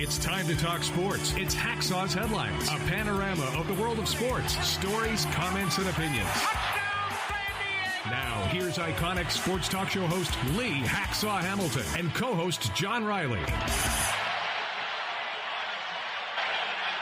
It's time to talk sports. It's Hacksaw's Headlines, a panorama of the world of sports, stories, comments, and opinions. Now, here's iconic sports talk show host Lee Hacksaw Hamilton and co-host John Riley.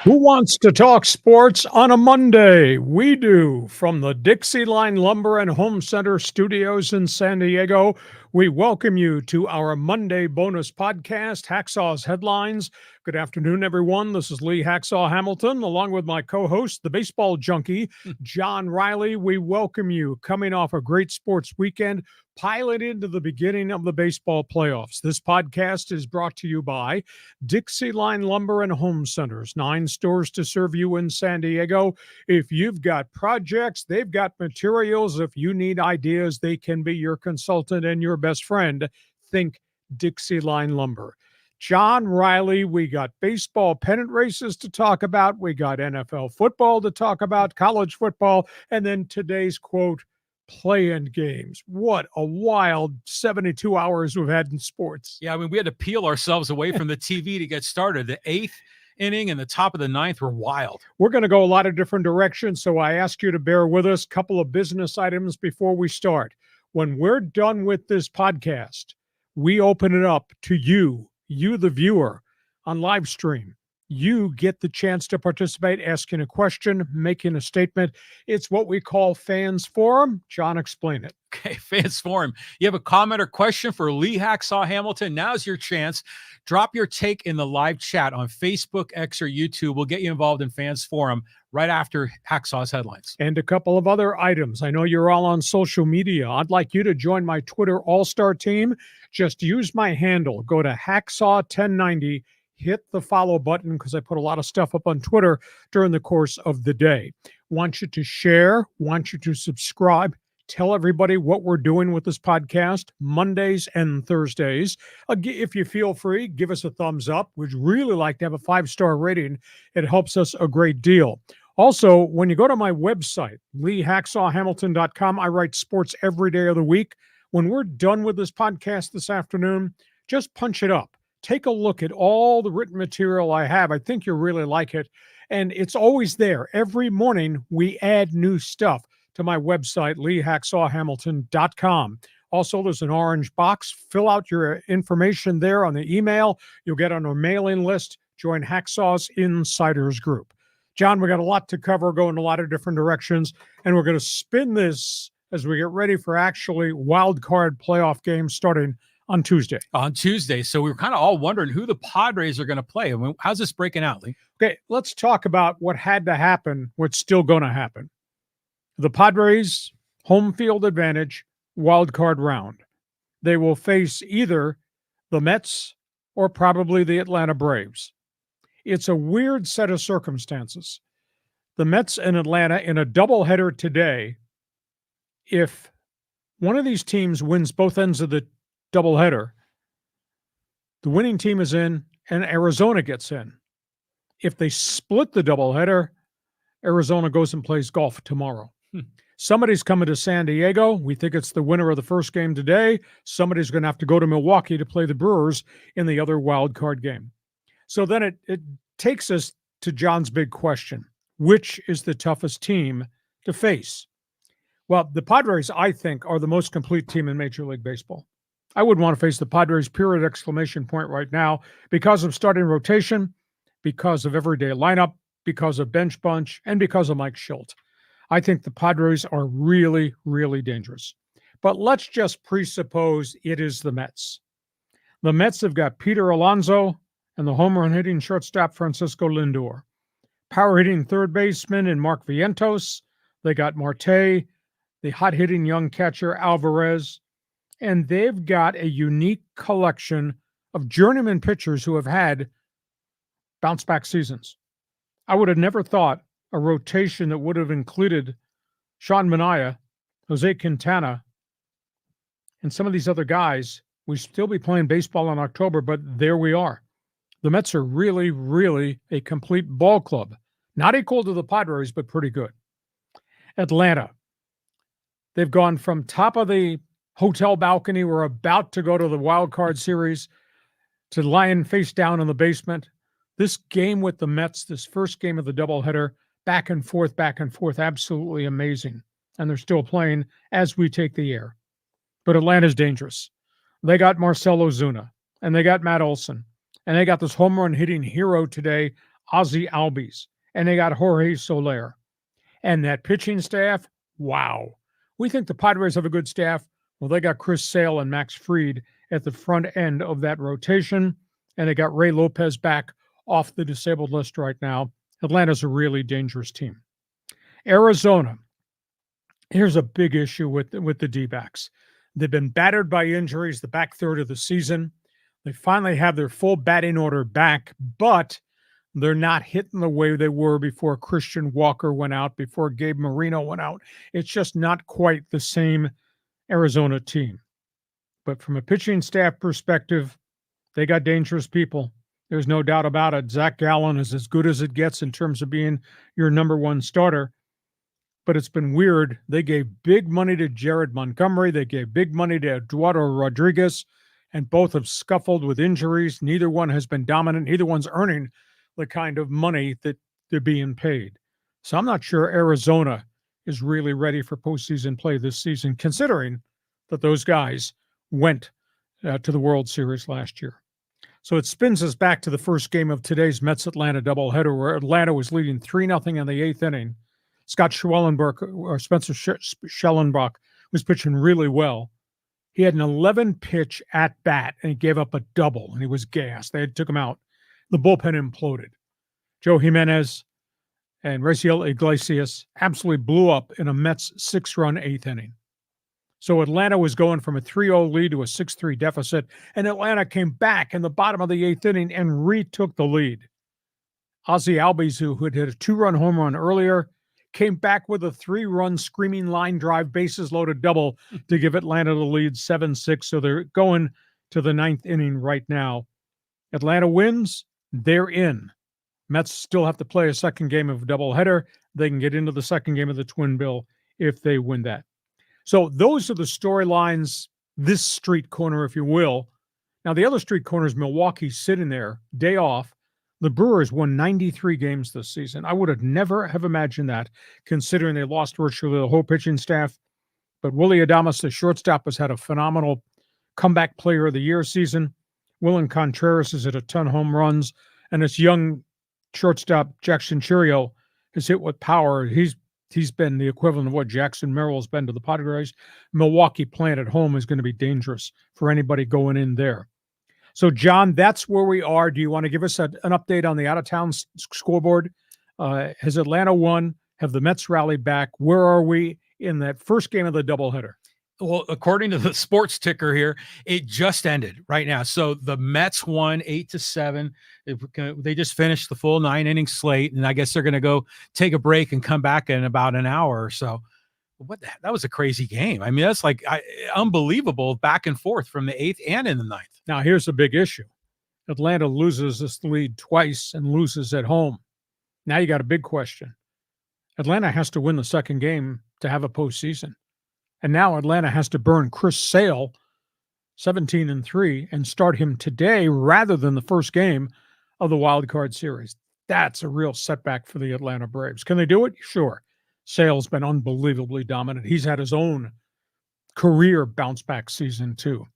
Who wants to talk sports on a Monday? We do. From the DIXIELINE Lumber and Home Center studios in San Diego, we welcome you to our Monday bonus podcast, Hacksaw's Headlines. Good afternoon, everyone. This is Lee Hacksaw Hamilton, along with my co-host, the baseball junkie, John Riley. We welcome you coming off a great sports weekend, piloted into the beginning of the baseball playoffs. This podcast is brought to you by DIXIELINE Lumber and Home Centers, 9 stores to serve you in San Diego. If you've got projects, they've got materials. If you need ideas, they can be your consultant and your best friend. Think DIXIELINE Lumber. John Riley, we got baseball pennant races to talk about. We got NFL football to talk about, college football, and then today's quote, play-in games. What a wild 72 hours we've had in sports. Yeah, I mean, we had to peel ourselves away from the TV to get started. The 8th inning and the top of the 9th were wild. We're going to go a lot of different directions, so I ask you to bear with us. Couple of business items before we start. When we're done with this podcast, we open it up to you, the viewer, on live stream. You get the chance to participate, asking a question, making a statement. It's what we call Fans Forum. John, explain it. Okay, Fans Forum. You have a comment or question for Lee Hacksaw Hamilton? Now's your chance. Drop your take in the live chat on Facebook, X, or YouTube. We'll get you involved in Fans Forum right after Hacksaw's Headlines. And a couple of other items. I know you're all on social media. I'd like you to join my Twitter All-Star team. Just use my handle. Go to Hacksaw1090. Hit the follow button because I put a lot of stuff up on Twitter during the course of the day. Want you to share, want you to subscribe. Tell everybody what we're doing with this podcast Mondays and Thursdays. If you feel free, give us a thumbs up. We'd really like to have a 5-star rating. It helps us a great deal. Also, when you go to my website, leehacksawhamilton.com, I write sports every day of the week. When we're done with this podcast this afternoon, just punch it up. Take a look at all the written material I have. I think you'll really like it. And it's always there. Every morning, we add new stuff to my website, leehacksawhamilton.com. Also, there's an orange box. Fill out your information there on the email. You'll get on our mailing list. Join Hacksaw's Insiders Group. John, we got a lot to cover, go in a lot of different directions, and we're going to spin this as we get ready for actually wild card playoff games starting on Tuesday. So we were kind of all wondering who the Padres are going to play. I mean, how's this breaking out, Lee? Okay, let's talk about what had to happen, what's still going to happen. The Padres, home field advantage, wild card round. They will face either the Mets or probably the Atlanta Braves. It's a weird set of circumstances. The Mets and Atlanta in a doubleheader today. If one of these teams wins both ends of the doubleheader, the winning team is in and Arizona gets in. If they split the doubleheader, Arizona goes and plays golf tomorrow. Somebody's coming to San Diego. We think it's the winner of the first game today. Somebody's going to have to go to Milwaukee to play the Brewers in the other wild card game. So then it takes us to John's big question. Which is the toughest team to face? Well, the Padres, I think, are the most complete team in Major League Baseball. I wouldn't want to face the Padres, period, exclamation point right now, because of starting rotation, because of everyday lineup, because of bench bunch, and because of Mike Schilt. I think the Padres are really, really dangerous. But let's just presuppose it is the Mets. The Mets have got Peter Alonso and the home run hitting shortstop Francisco Lindor. Power hitting third baseman in Mark Vientos. They got Marte, the hot hitting young catcher Alvarez. And they've got a unique collection of journeyman pitchers who have had bounce-back seasons. I would have never thought a rotation that would have included Sean Manaea, Jose Quintana, and some of these other guys. We'd still be playing baseball in October, but there we are. The Mets are really, really a complete ball club. Not equal to the Padres, but pretty good. Atlanta. They've gone from top of the hotel balcony. We're about to go to the wild card series to lying face down in the basement. This game with the Mets, this first game of the doubleheader, back and forth, absolutely amazing. And they're still playing as we take the air. But Atlanta's dangerous. They got Marcell Ozuna, and they got Matt Olson, and they got this home run hitting hero today, Ozzy Albies, and they got Jorge Soler. And that pitching staff, wow. We think the Padres have a good staff. Well, they got Chris Sale and Max Fried at the front end of that rotation, and they got Ray Lopez back off the disabled list right now. Atlanta's a really dangerous team. Arizona, here's a big issue with the D-backs. They've been battered by injuries the back third of the season. They finally have their full batting order back, but they're not hitting the way they were before Christian Walker went out, before Gabe Marino went out. It's just not quite the same Arizona team. But from a pitching staff perspective, they got dangerous people. There's no doubt about it. Zach Gallen is as good as it gets in terms of being your number one starter. But it's been weird. They gave big money to Jared Montgomery. They gave big money to Eduardo Rodriguez, and both have scuffled with injuries. Neither one has been dominant. Neither one's earning the kind of money that they're being paid. So I'm not sure Arizona is really ready for postseason play this season, considering that those guys went to the World Series last year. So it spins us back to the first game of today's Mets-Atlanta doubleheader, where Atlanta was leading 3-0 in the eighth inning. Spencer Schellenbach was pitching really well. He had an 11-pitch at-bat, and he gave up a double, and he was gassed. They took him out. The bullpen imploded. Joe Jimenez and Raciel Iglesias absolutely blew up in a Mets 6-run eighth inning. So Atlanta was going from a 3-0 lead to a 6-3 deficit, and Atlanta came back in the bottom of the eighth inning and retook the lead. Ozzy Albies, who had hit a 2-run home run earlier, came back with a 3-run screaming line drive, bases loaded double to give Atlanta the lead 7-6. So they're going to the ninth inning right now. Atlanta wins, they're in. Mets still have to play a second game of a doubleheader. They can get into the second game of the Twin Bill if they win that. So those are the storylines, this street corner, if you will. Now, the other street corner is Milwaukee sitting there, day off. The Brewers won 93 games this season. I would have never have imagined that, considering they lost virtually the whole pitching staff. But Willy Adames, the shortstop, has had a phenomenal comeback player of the year season. William Contreras has hit a ton of home runs. And this young shortstop, Jackson Chourio, has hit with power. He's been the equivalent of what Jackson Merrill's been to the Padres. Milwaukee playing at home is going to be dangerous for anybody going in there. So, John, that's where we are. Do you want to give us an update on the out-of-town scoreboard? Has Atlanta won? Have the Mets rallied back? Where are we in that first game of the doubleheader? Well, according to the sports ticker here, it just ended right now. So the Mets won 8-7. They just finished the full 9-inning slate, and I guess they're going to go take a break and come back in about an hour or so. That was a crazy game. I mean, that's like unbelievable back and forth from the eighth and in the ninth. Now, here's a big issue. Atlanta loses this lead twice and loses at home. Now you got a big question. Atlanta has to win the second game to have a postseason. And now Atlanta has to burn Chris Sale 17-3 and start him today rather than the first game of the wild card series. That's a real setback for the Atlanta Braves. Can they do it? Sure. Sale's been unbelievably dominant. He's had his own career bounce back season too.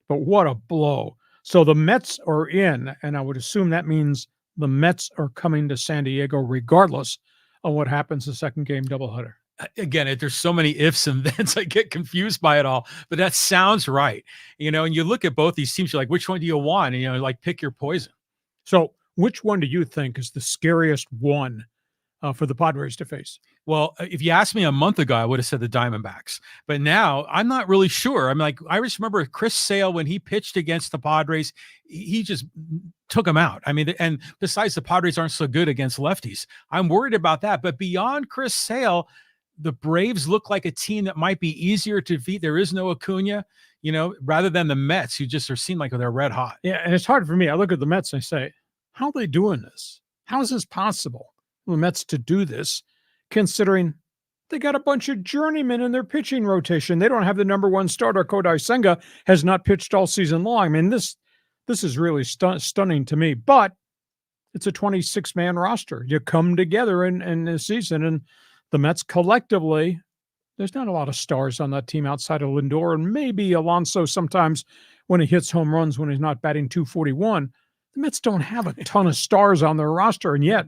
But what a blow. So the Mets are in, and I would assume that means the Mets are coming to San Diego regardless of what happens the second game doubleheader. Again, there's so many ifs and thens. I get confused by it all, but that sounds right. And you look at both these teams, you're like, which one do you want? And, like, pick your poison. So which one do you think is the scariest one for the Padres to face? Well, if you asked me a month ago, I would have said the Diamondbacks. But now I'm not really sure. I'm like, I just remember Chris Sale when he pitched against the Padres, he just took them out. I mean, and besides, the Padres aren't so good against lefties. I'm worried about that. But beyond Chris Sale, the Braves look like a team that might be easier to defeat. There is no Acuna, rather than the Mets, who just seem like they're red hot. Yeah, and it's hard for me. I look at the Mets and I say, how are they doing this? How is this possible? The Mets to do this, considering they got a bunch of journeymen in their pitching rotation. They don't have the number one starter. Kodai Senga has not pitched all season long. I mean, this is really stunning to me. But it's a 26-man roster. You come together in the season, and the Mets collectively, there's not a lot of stars on that team outside of Lindor and maybe Alonso sometimes when he hits home runs when he's not batting 241. The Mets don't have a ton of stars on their roster, and yet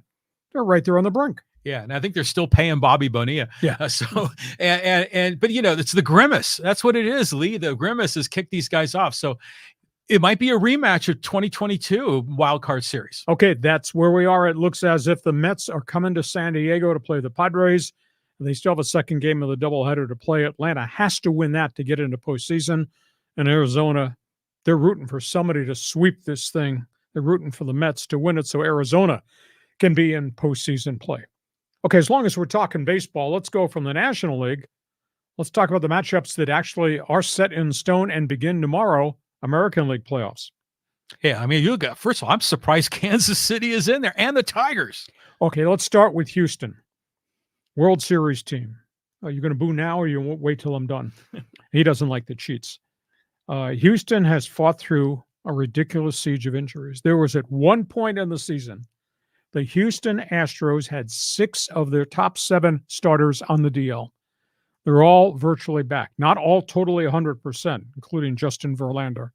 they're right there on the brink. Yeah, and I think they're still paying Bobby Bonilla. Yeah. But it's the grimace. That's what it is, Lee. The grimace has kicked these guys off. So it might be a rematch of 2022 wild card series. Okay, that's where we are. It looks as if the Mets are coming to San Diego to play the Padres. They still have a second game of the doubleheader to play. Atlanta has to win that to get into postseason. And Arizona, they're rooting for somebody to sweep this thing. They're rooting for the Mets to win it so Arizona can be in postseason play. Okay, as long as we're talking baseball, let's go from the National League. Let's talk about the matchups that actually are set in stone and begin tomorrow, American League playoffs. Yeah, I mean, you look at, first of all, I'm surprised Kansas City is in there and the Tigers. Okay, let's start with Houston. World Series team. Are you going to boo now or you won't wait till I'm done? He doesn't like the cheats. Houston has fought through a ridiculous siege of injuries. There was at one point in the season, the Houston Astros had 6 of their top 7 starters on the DL. They're all virtually back. Not all totally 100%, including Justin Verlander.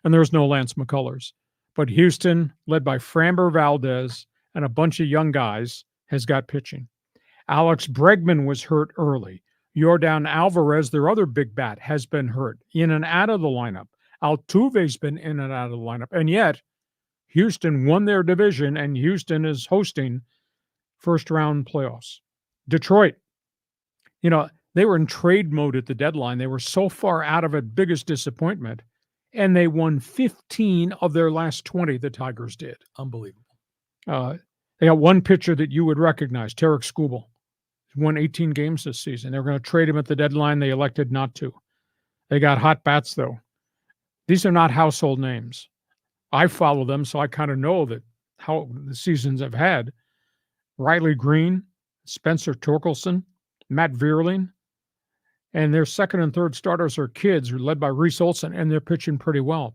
And there's no Lance McCullers. But Houston, led by Framber Valdez and a bunch of young guys, has got pitching. Alex Bregman was hurt early. Yordan Alvarez, their other big bat, has been hurt, in and out of the lineup. Altuve's been in and out of the lineup. And yet, Houston won their division, and Houston is hosting first-round playoffs. Detroit, they were in trade mode at the deadline. They were so far out of it, biggest disappointment. And they won 15 of their last 20, the Tigers did. Unbelievable. They got one pitcher that you would recognize, Tarek Skubal. He won 18 games this season. They were going to trade him at the deadline. They elected not to. They got hot bats, though. These are not household names. I follow them, so I kind of know that how the seasons have had. Riley Green, Spencer Torkelson, Matt Vierling, and their second and third starters are kids who are led by Reese Olson, and they're pitching pretty well.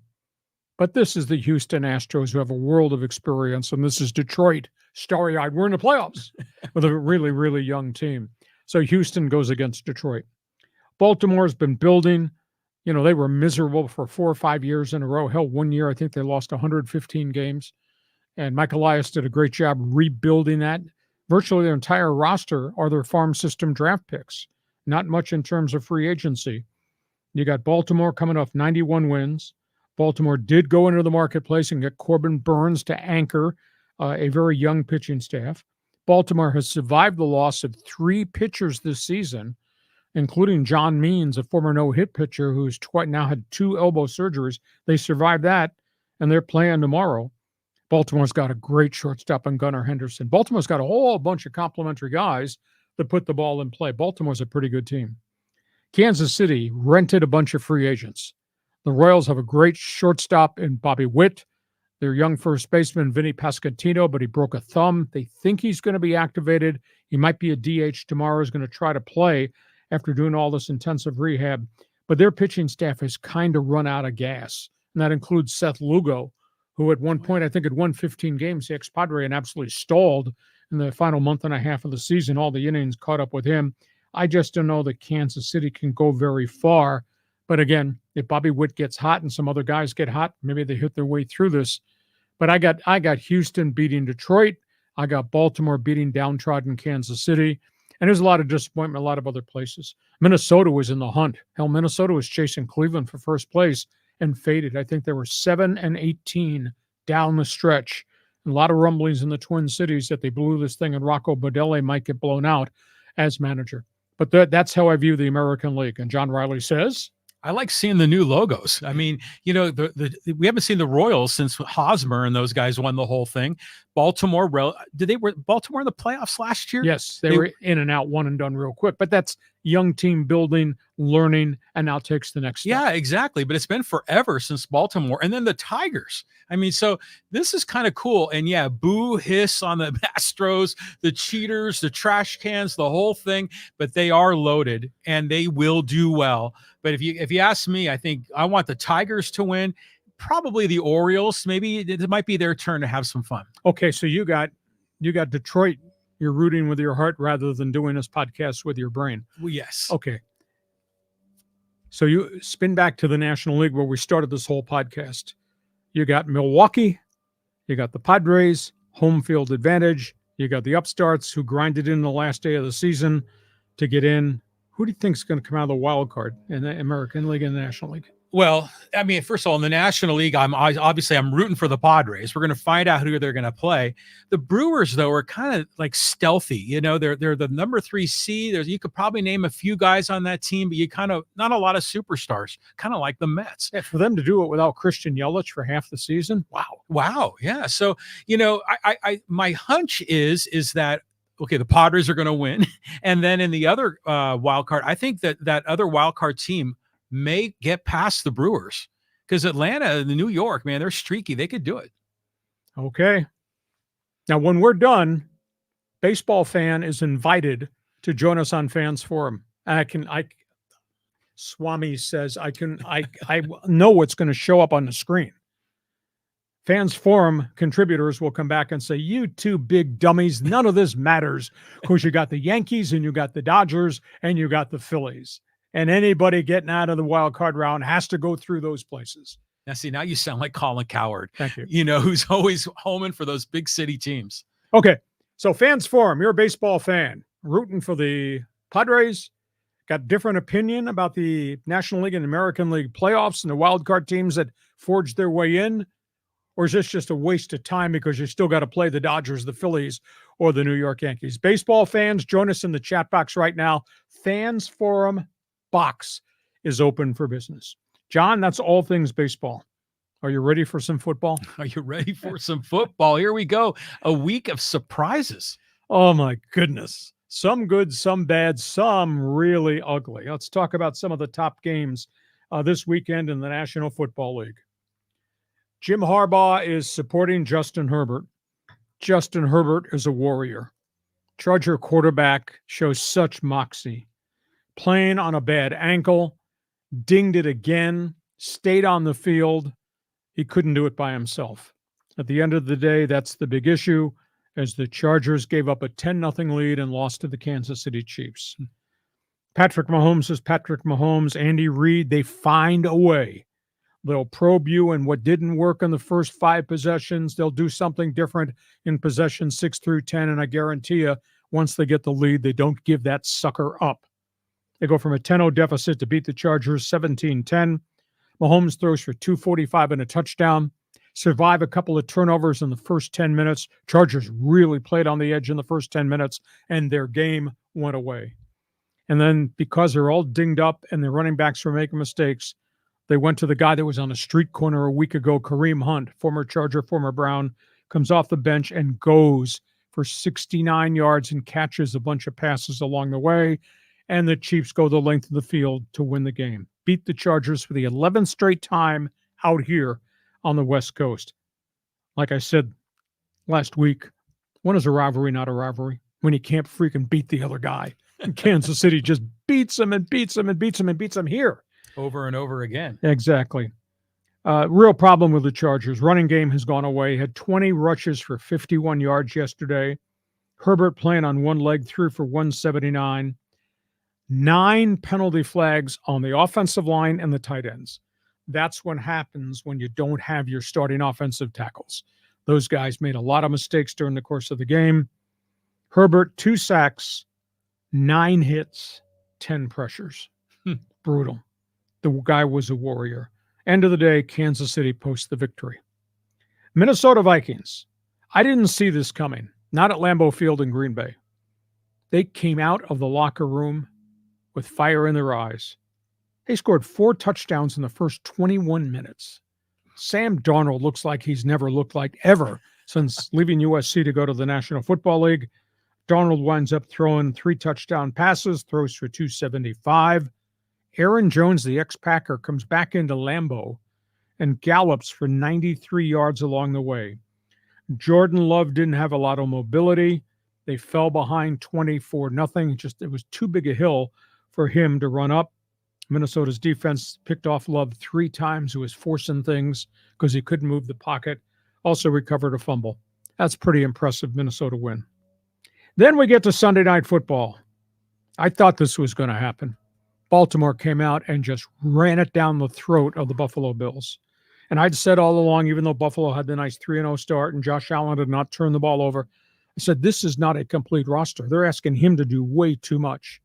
But this is the Houston Astros, who have a world of experience, and this is Detroit, starry-eyed. We're in the playoffs with a really, really young team. So Houston goes against Detroit. Baltimore's been building. They were miserable for 4 or 5 years in a row. Hell, one year, I think they lost 115 games. And Mike Elias did a great job rebuilding that. Virtually their entire roster are their farm system draft picks. Not much in terms of free agency. You got Baltimore coming off 91 wins. Baltimore did go into the marketplace and get Corbin Burns to anchor a very young pitching staff. Baltimore has survived the loss of 3 pitchers this season, including John Means, a former no-hit pitcher who's now had 2 elbow surgeries. They survived that, and they're playing tomorrow. Baltimore's got a great shortstop in Gunnar Henderson. Baltimore's got a whole bunch of complimentary guys that put the ball in play. Baltimore's a pretty good team. Kansas City rented a bunch of free agents. The Royals have a great shortstop in Bobby Witt. Their young first baseman, Vinny Pasquantino, but he broke a thumb. They think he's going to be activated. He might be a DH tomorrow. He's going to try to play after doing all this intensive rehab. But their pitching staff has kind of run out of gas. And that includes Seth Lugo, who at one point, I think, had won 15 games, the ex-Padre, and absolutely stalled in the final month and a half of the season. All the innings caught up with him. I just don't know that Kansas City can go very far. But again, if Bobby Witt gets hot and some other guys get hot, maybe they hit their way through this. But I got Houston beating Detroit. I got Baltimore beating downtrodden Kansas City. And there's a lot of disappointment, a lot of other places. Minnesota was in the hunt. Hell, Minnesota was chasing Cleveland for first place and faded. I think there were 7-18 down the stretch. And a lot of rumblings in the Twin Cities that they blew this thing and Rocco Baldelli might get blown out as manager. But that's how I view the American League. And John Riley says, I like seeing the new logos. I mean, we haven't seen the Royals since Hosmer and those guys won the whole thing. Baltimore, were Baltimore in the playoffs last year? Yes, they were in and out, one and done real quick. But that's young team building, learning, and now takes the next step. Yeah, exactly. But it's been forever since Baltimore. And then the Tigers. I mean, so this is kind of cool. And yeah, boo, hiss on the Astros, the cheaters, the trash cans, the whole thing. But they are loaded and they will do well. But if you ask me, I think I want the Tigers to win. probably the Orioles. Maybe it might be their turn to have some fun. Okay, so you got Detroit. You're rooting with your heart rather than doing this podcast with your brain. Well, yes. Okay. So you spin back to the National League where we started this whole podcast. You got Milwaukee, you got the Padres, home field advantage. You got the upstarts who grinded in the last day of the season to get in. Who do you think is going to come out of the wild card in the American League and the National League? Well, I mean, first of all, in the National League, I'm rooting for the Padres. We're going to find out who they're going to play. The Brewers, though, are kind of like stealthy. You know, they're the number 3 seed. You could probably name a few guys on that team, but you kind of not a lot of superstars. Kind of like the Mets. Yeah, for them to do it without Christian Yelich for half the season, wow, yeah. So I my hunch is that. Okay, the Padres are going to win, and then in the other wild card, I think that other wild card team may get past the Brewers because Atlanta and New York, man, they're streaky. They could do it. Okay. Now, when we're done, Baseball Fan is invited to join us on Fans Forum. Swami says I know what's going to show up on the screen. Fans Forum contributors will come back and say, you two big dummies, none of this matters because you got the Yankees and you got the Dodgers and you got the Phillies. And anybody getting out of the wild card round has to go through those places. Now, see, now you sound like Colin Cowherd. Thank you. You know, who's always homing for those big city teams. Okay, so Fans Forum, you're a baseball fan, rooting for the Padres, got different opinion about the National League and American League playoffs and the wild card teams that forged their way in? Or is this just a waste of time because you still got to play the Dodgers, the Phillies, or the New York Yankees? Baseball fans, join us in the chat box right now. Fans Forum box is open for business. John, that's all things baseball. Are you ready for some football? Are you ready for some football? Here we go. A week of surprises. Oh, my goodness. Some good, some bad, some really ugly. Let's talk about some of the top games this weekend in the National Football League. Jim Harbaugh is supporting Justin Herbert. Justin Herbert is a warrior. Charger quarterback shows such moxie. Playing on a bad ankle, dinged it again, stayed on the field. He couldn't do it by himself. At the end of the day, that's the big issue, as the Chargers gave up a 10-0 lead and lost to the Kansas City Chiefs. Patrick Mahomes is Patrick Mahomes. Andy Reid, they find a way. They'll probe you in what didn't work in the first 5 possessions. They'll do something different in possession 6 through 10, and I guarantee you, once they get the lead, they don't give that sucker up. They go from a 10-0 deficit to beat the Chargers 17-10. Mahomes throws for 245 and a touchdown. Survive a couple of turnovers in the first 10 minutes. Chargers really played on the edge in the first 10 minutes, and their game went away. And then because they're all dinged up and their running backs were making mistakes, they went to the guy that was on a street corner a week ago, Kareem Hunt, former Charger, former Brown, comes off the bench and goes for 69 yards and catches a bunch of passes along the way. And the Chiefs go the length of the field to win the game. Beat the Chargers for the 11th straight time out here on the West Coast. Like I said last week, when is a rivalry not a rivalry? When you can't freaking beat the other guy. And Kansas City just beats them and beats them and beats them and beats them here. Over and over again. Exactly. Real problem with the Chargers. Running game has gone away. Had 20 rushes for 51 yards yesterday. Herbert playing on one leg, threw for 179. 9 penalty flags on the offensive line and the tight ends. That's what happens when you don't have your starting offensive tackles. Those guys made a lot of mistakes during the course of the game. Herbert, 2 sacks, 9 hits, 10 pressures. Brutal. The guy was a warrior. End of the day, Kansas City posts the victory. Minnesota Vikings. I didn't see this coming. Not at Lambeau Field in Green Bay. They came out of the locker room with fire in their eyes. They scored 4 touchdowns in the first 21 minutes. Sam Darnold looks like he's never looked like ever since leaving USC to go to the National Football League. Darnold winds up throwing 3 touchdown passes, throws for 275. Aaron Jones, the ex-Packer, comes back into Lambeau and gallops for 93 yards along the way. Jordan Love didn't have a lot of mobility. They fell behind 24-0. It was too big a hill for him to run up. Minnesota's defense picked off Love 3 times. He was forcing things because he couldn't move the pocket. Also recovered a fumble. That's pretty impressive Minnesota win. Then we get to Sunday Night Football. I thought this was going to happen. Baltimore came out and just ran it down the throat of the Buffalo Bills. And I'd said all along, even though Buffalo had the nice 3-0 start and Josh Allen did not turn the ball over, I said, this is not a complete roster. They're asking him to do way too much.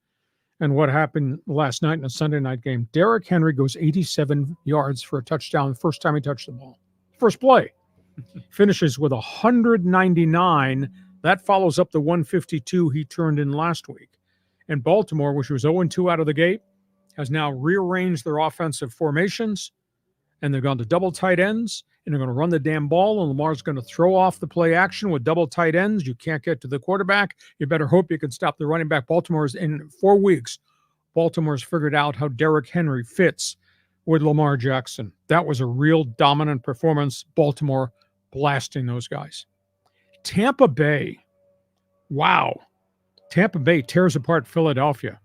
And what happened last night in a Sunday night game, Derrick Henry goes 87 yards for a touchdown the first time he touched the ball. First play. Finishes with 199. That follows up the 152 he turned in last week. And Baltimore, which was 0-2 out of the gate, has now rearranged their offensive formations, and they're going to double tight ends, and they're going to run the damn ball, and Lamar's going to throw off the play action with double tight ends. You can't get to the quarterback. You better hope you can stop the running back. Baltimore's in 4 weeks. Baltimore's figured out how Derrick Henry fits with Lamar Jackson. That was a real dominant performance. Baltimore blasting those guys. Tampa Bay. Wow. Tampa Bay tears apart Philadelphia.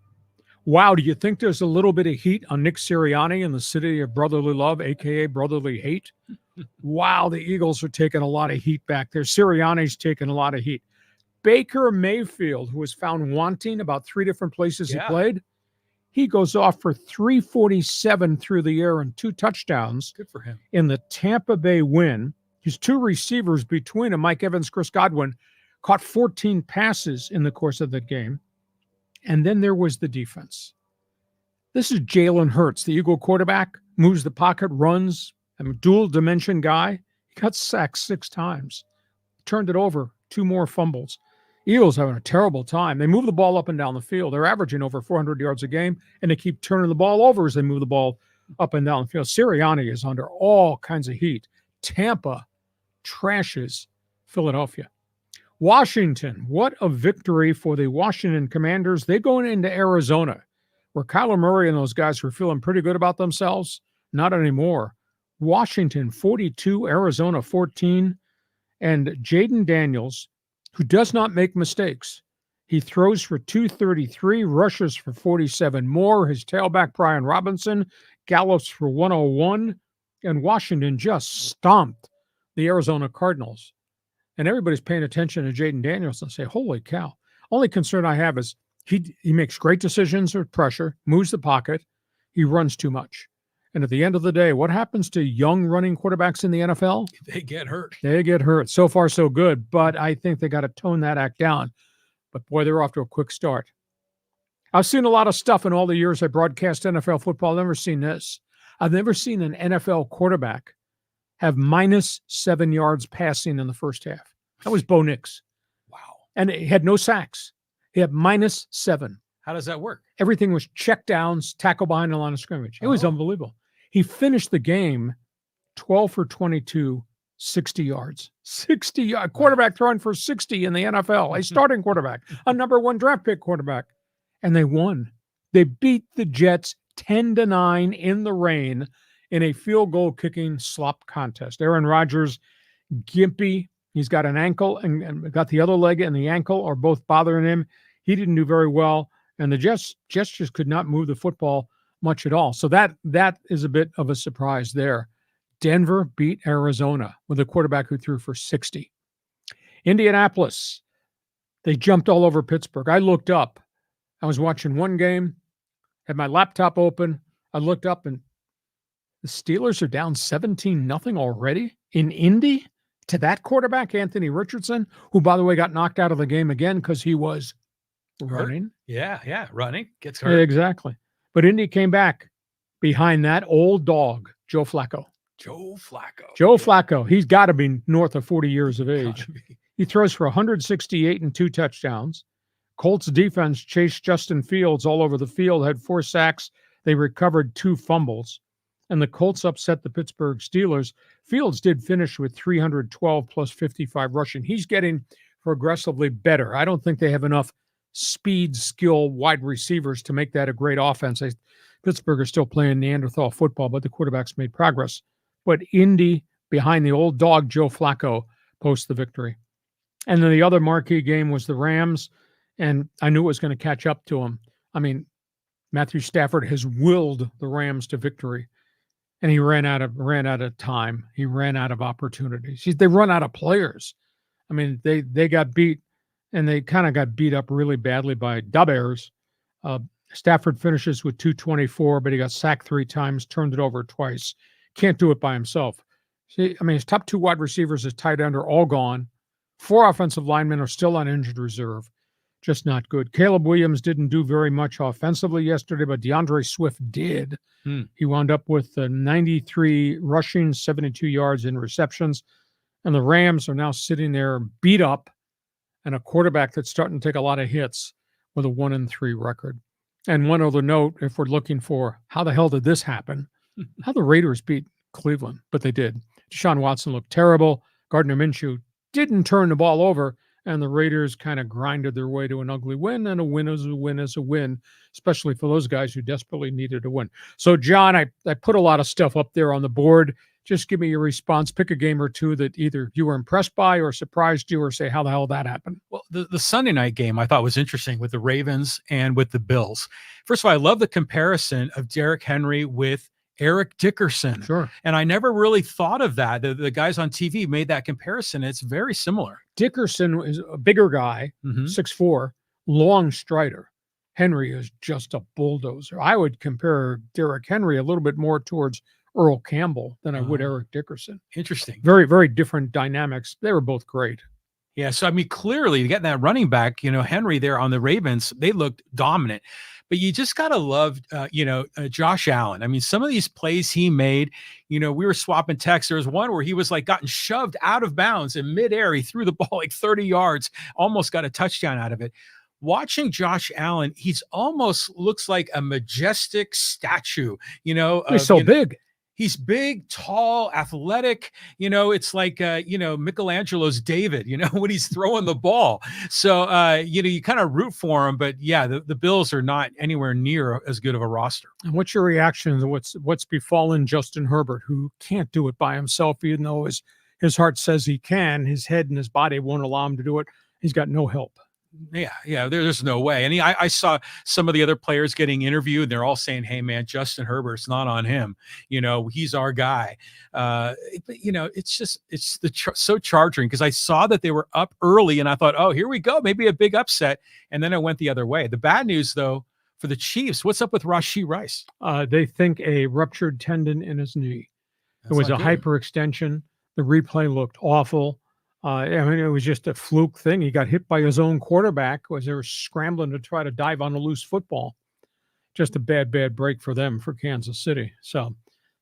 Wow, do you think there's a little bit of heat on Nick Sirianni in the city of brotherly love, a.k.a. brotherly hate? Wow, the Eagles are taking a lot of heat back there. Sirianni's taking a lot of heat. Baker Mayfield, who was found wanting about 3 different places he played, he goes off for 347 through the air and 2 touchdowns. Good for him. In the Tampa Bay win. His 2 receivers between him, Mike Evans, Chris Godwin, caught 14 passes in the course of that game. And then there was the defense. This is Jalen Hurts, the Eagle quarterback, moves the pocket, runs, a dual dimension guy. He got sacked 6 times, turned it over, 2 more fumbles. Eagles having a terrible time. They move the ball up and down the field. They're averaging over 400 yards a game, and they keep turning the ball over as they move the ball up and down the field. Sirianni is under all kinds of heat. Tampa trashes Philadelphia. Washington, what a victory for the Washington Commanders. They're going into Arizona, where Kyler Murray and those guys were feeling pretty good about themselves. Not anymore. Washington 42, Arizona 14, and Jaden Daniels, who does not make mistakes. He throws for 233, rushes for 47 more. His tailback, Brian Robinson, gallops for 101, and Washington just stomped the Arizona Cardinals. And everybody's paying attention to Jaden Daniels and say, holy cow. Only concern I have is he makes great decisions with pressure, moves the pocket, he runs too much. And at the end of the day, what happens to young running quarterbacks in the NFL? They get hurt. They get hurt. So far, so good. But I think they got to tone that act down. But boy, they're off to a quick start. I've seen a lot of stuff in all the years I broadcast NFL football. I've never seen this. I've never seen an NFL quarterback have -7 yards passing in the first half. That was Bo Nix. Wow. And he had no sacks. He had -7. How does that work? Everything was check downs, tackle behind the line of scrimmage. It was unbelievable. He finished the game 12 for 22, 60 yards. 60 yards. Quarterback throwing for 60 in the NFL. A starting quarterback. A number 1 draft pick quarterback. And they won. They beat the Jets 10-9 in the rain in a field goal kicking slop contest. Aaron Rodgers, gimpy. He's got an ankle and got the other leg and the ankle are both bothering him. He didn't do very well. And the Jets just could not move the football much at all. So that is a bit of a surprise there. Denver beat Arizona with a quarterback who threw for 60. Indianapolis, they jumped all over Pittsburgh. I looked up. I was watching one game, had my laptop open. I looked up and the Steelers are down 17-0 already in Indy to that quarterback, Anthony Richardson, who, by the way, got knocked out of the game again because he was running. Yeah, running. Gets hurt. Exactly. But Indy came back behind that old dog, Joe Flacco. Joe Flacco. He's got to be north of 40 years of age. He throws for 168 and 2 touchdowns. Colts defense chased Justin Fields all over the field, had 4 sacks. They recovered 2 fumbles. And the Colts upset the Pittsburgh Steelers. Fields did finish with 312 plus 55 rushing. He's getting progressively better. I don't think they have enough speed, skill, wide receivers to make that a great offense. Pittsburgh are still playing Neanderthal football, but the quarterbacks made progress. But Indy, behind the old dog, Joe Flacco, posts the victory. And then the other marquee game was the Rams, and I knew it was going to catch up to them. I mean, Matthew Stafford has willed the Rams to victory, and he ran out of time. He ran out of opportunities. They run out of players. I mean, they got beat, and they kind of got beat up really badly by the Bears. Stafford finishes with 224, but he got sacked 3 times, turned it over twice. Can't do it by himself. See, I mean, his top 2 wide receivers, his tight end, are all gone. 4 offensive linemen are still on injured reserve. Just not good. Caleb Williams didn't do very much offensively yesterday, but DeAndre Swift did. He wound up with 93 rushing, 72 yards in receptions. And the Rams are now sitting there beat up, and a quarterback that's starting to take a lot of hits with a 1-3 record. And one other note, if we're looking for how the hell did this happen, how the Raiders beat Cleveland, but they did. Deshaun Watson looked terrible. Gardner Minshew didn't turn the ball over, and the Raiders kind of grinded their way to an ugly win, and a win is a win is a win, especially for those guys who desperately needed a win. So, John, I put a lot of stuff up there on the board. Just give me your response. Pick a game or two that either you were impressed by or surprised you, or say how the hell that happened. Well, the Sunday night game I thought was interesting with the Ravens and with the Bills. First of all, I love the comparison of Derrick Henry with Eric Dickerson. Sure. And I never really thought of that. The guys on TV made that comparison. It's very similar. Dickerson is a bigger guy, 6'4", long strider. Henry is just a bulldozer. I would compare Derrick Henry a little bit more towards Earl Campbell than I would Eric Dickerson. Interesting. Very, very different dynamics. They were both great. Yeah. So, I mean, clearly getting that running back, Henry there on the Ravens, they looked dominant. But you just got to love, Josh Allen. I mean, some of these plays he made, we were swapping texts. There was one where he was like gotten shoved out of bounds in midair. He threw the ball like 30 yards, almost got a touchdown out of it. Watching Josh Allen, he's almost looks like a majestic statue, He's so big. He's big, tall, athletic. It's like, Michelangelo's David, when he's throwing the ball. So, you kind of root for him. But, yeah, the Bills are not anywhere near as good of a roster. And what's your reaction to what's befallen Justin Herbert, who can't do it by himself, even though his heart says he can. His head and his body won't allow him to do it. He's got no help. Yeah, there's no way. And I saw some of the other players getting interviewed, and they're all saying, "Hey, man, Justin Herbert's not on him. He's our guy." But it's so charging, because I saw that they were up early, and I thought, "Oh, here we go, maybe a big upset." And then it went the other way. The bad news, though, for the Chiefs, what's up with Rashee Rice? They think a ruptured tendon in his knee. It was a hyperextension. The replay looked awful. It was just a fluke thing. He got hit by his own quarterback as they were scrambling to try to dive on a loose football. Just a bad break for them, for Kansas City. So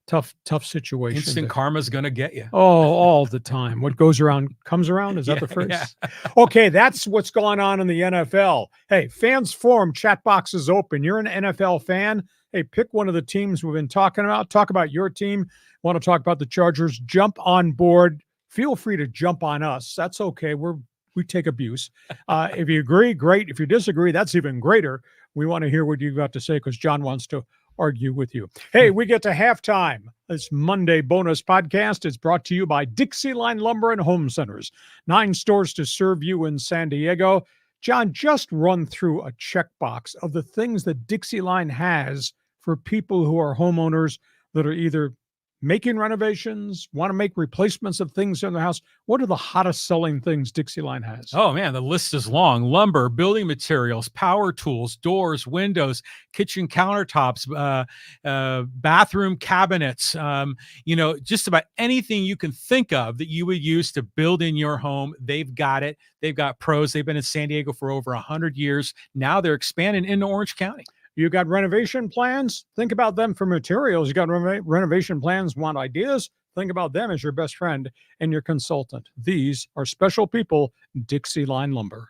tough situation. Instant karma's going to get you. Oh, all the time. What goes around comes around. Is that the phrase? Yeah. Okay, that's what's going on in the NFL. Hey, Fans Forum chat box is open. You're an NFL fan. Hey, pick one of the teams we've been talking about. Talk about your team. Want to talk about the Chargers? Jump on board. Feel free to jump on us. That's okay. We take abuse. If you agree, great. If you disagree, that's even greater. We want to hear what you've got to say, because John wants to argue with you. Hey, we get to halftime. This Monday bonus podcast is brought to you by DIXIELINE Lumber and Home Centers. 9 stores to serve you in San Diego. John, just run through a checkbox of the things that DIXIELINE has for people who are homeowners that are either making renovations, want to make replacements of things in their house. What are the hottest selling things DIXIELINE has? Oh, man, the list is long. Lumber, building materials, power tools, doors, windows, kitchen countertops, bathroom cabinets, just about anything you can think of that you would use to build in your home. They've got it. They've got pros. They've been in San Diego for over 100 years. Now they're expanding into Orange County. You got renovation plans? Think about them for materials. You got renovation plans, want ideas? Think about them as your best friend and your consultant. These are special people, DIXIELINE Lumber.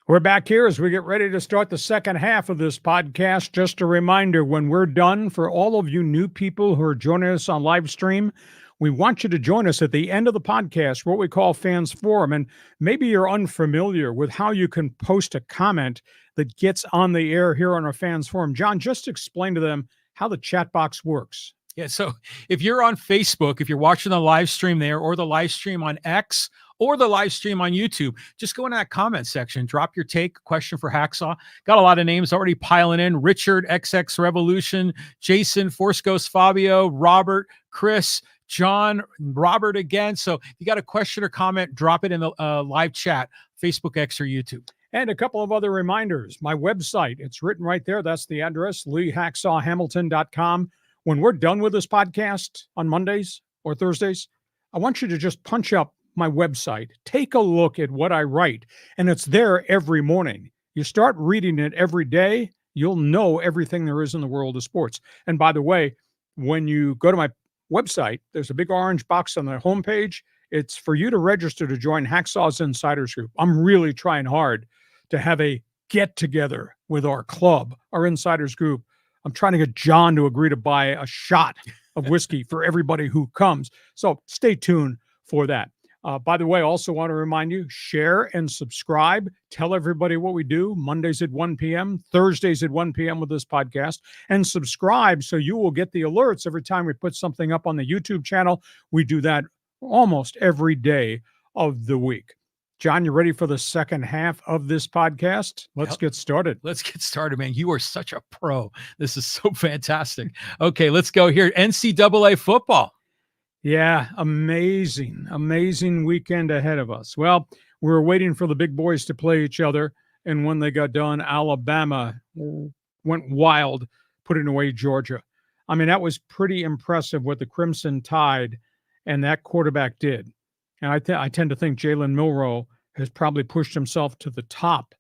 We're back here as we get ready to start the second half of this podcast. Just a reminder, when we're done, for all of you new people who are joining us on live stream, we want you to join us at the end of the podcast, what we call Fans Forum. And maybe you're unfamiliar with how you can post a comment that gets on the air here on our Fans Forum. John, just explain to them how the chat box works. Yeah, so if you're on Facebook, if you're watching the live stream there, or the live stream on X, or the live stream on YouTube, just go in that comment section, drop your take, question for Hacksaw. Got a lot of names already piling in. Richard, XX Revolution, Jason, Force Ghost Fabio, Robert, Chris, John, Robert again. So if you got a question or comment, drop it in the live chat, Facebook, X, or YouTube. And a couple of other reminders. My website, it's written right there. That's the address, LeeHacksawHamilton.com. When we're done with this podcast on Mondays or Thursdays, I want you to just punch up my website, take a look at what I write, and it's there every morning. You start reading it every day, you'll know everything there is in the world of sports. And by the way, when you go to my website, there's a big orange box on the homepage. It's for you to register to join Hacksaw's Insiders Group. I'm really trying hard to have a get-together with our club, our Insiders Group. I'm trying to get John to agree to buy a shot of whiskey for everybody who comes. So stay tuned for that. By the way, I also want to remind you, share and subscribe. Tell everybody what we do Mondays at 1 p.m., Thursdays at 1 p.m. with this podcast, and subscribe so you will get the alerts every time we put something up on the YouTube channel. We do that almost every day of the week. John, you ready for the second half of this podcast? Let's get started. Let's get started, man. You are such a pro. This is so fantastic. Okay, let's go here. NCAA football. Yeah, amazing weekend ahead of us. Well, we were waiting for the big boys to play each other, and when they got done, Alabama went wild, putting away Georgia. I mean, that was pretty impressive what the Crimson Tide and that quarterback did. And I tend to think Jalen Milroe has probably pushed himself to the top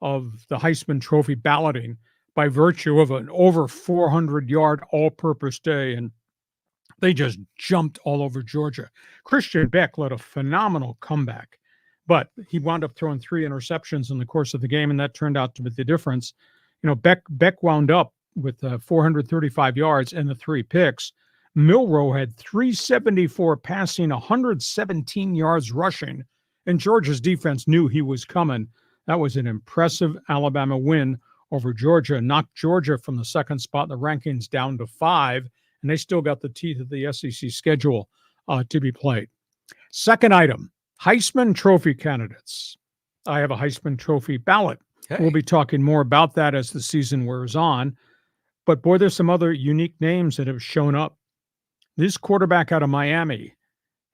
of the Heisman Trophy balloting by virtue of an over 400-yard all-purpose day, and they just jumped all over Georgia. Christian Beck led a phenomenal comeback, but he wound up throwing 3 interceptions in the course of the game, and that turned out to be the difference. You know, Beck wound up with 435 yards and the 3 picks. Milroe had 374 passing, 117 yards rushing, and Georgia's defense knew he was coming. That was an impressive Alabama win over Georgia, knocked Georgia from the second spot in the rankings down to 5, and they still got the teeth of the SEC schedule to be played. Second item, Heisman Trophy candidates. I have a Heisman Trophy ballot. Hey. We'll be talking more about that as the season wears on. But boy, there's some other unique names that have shown up. This quarterback out of Miami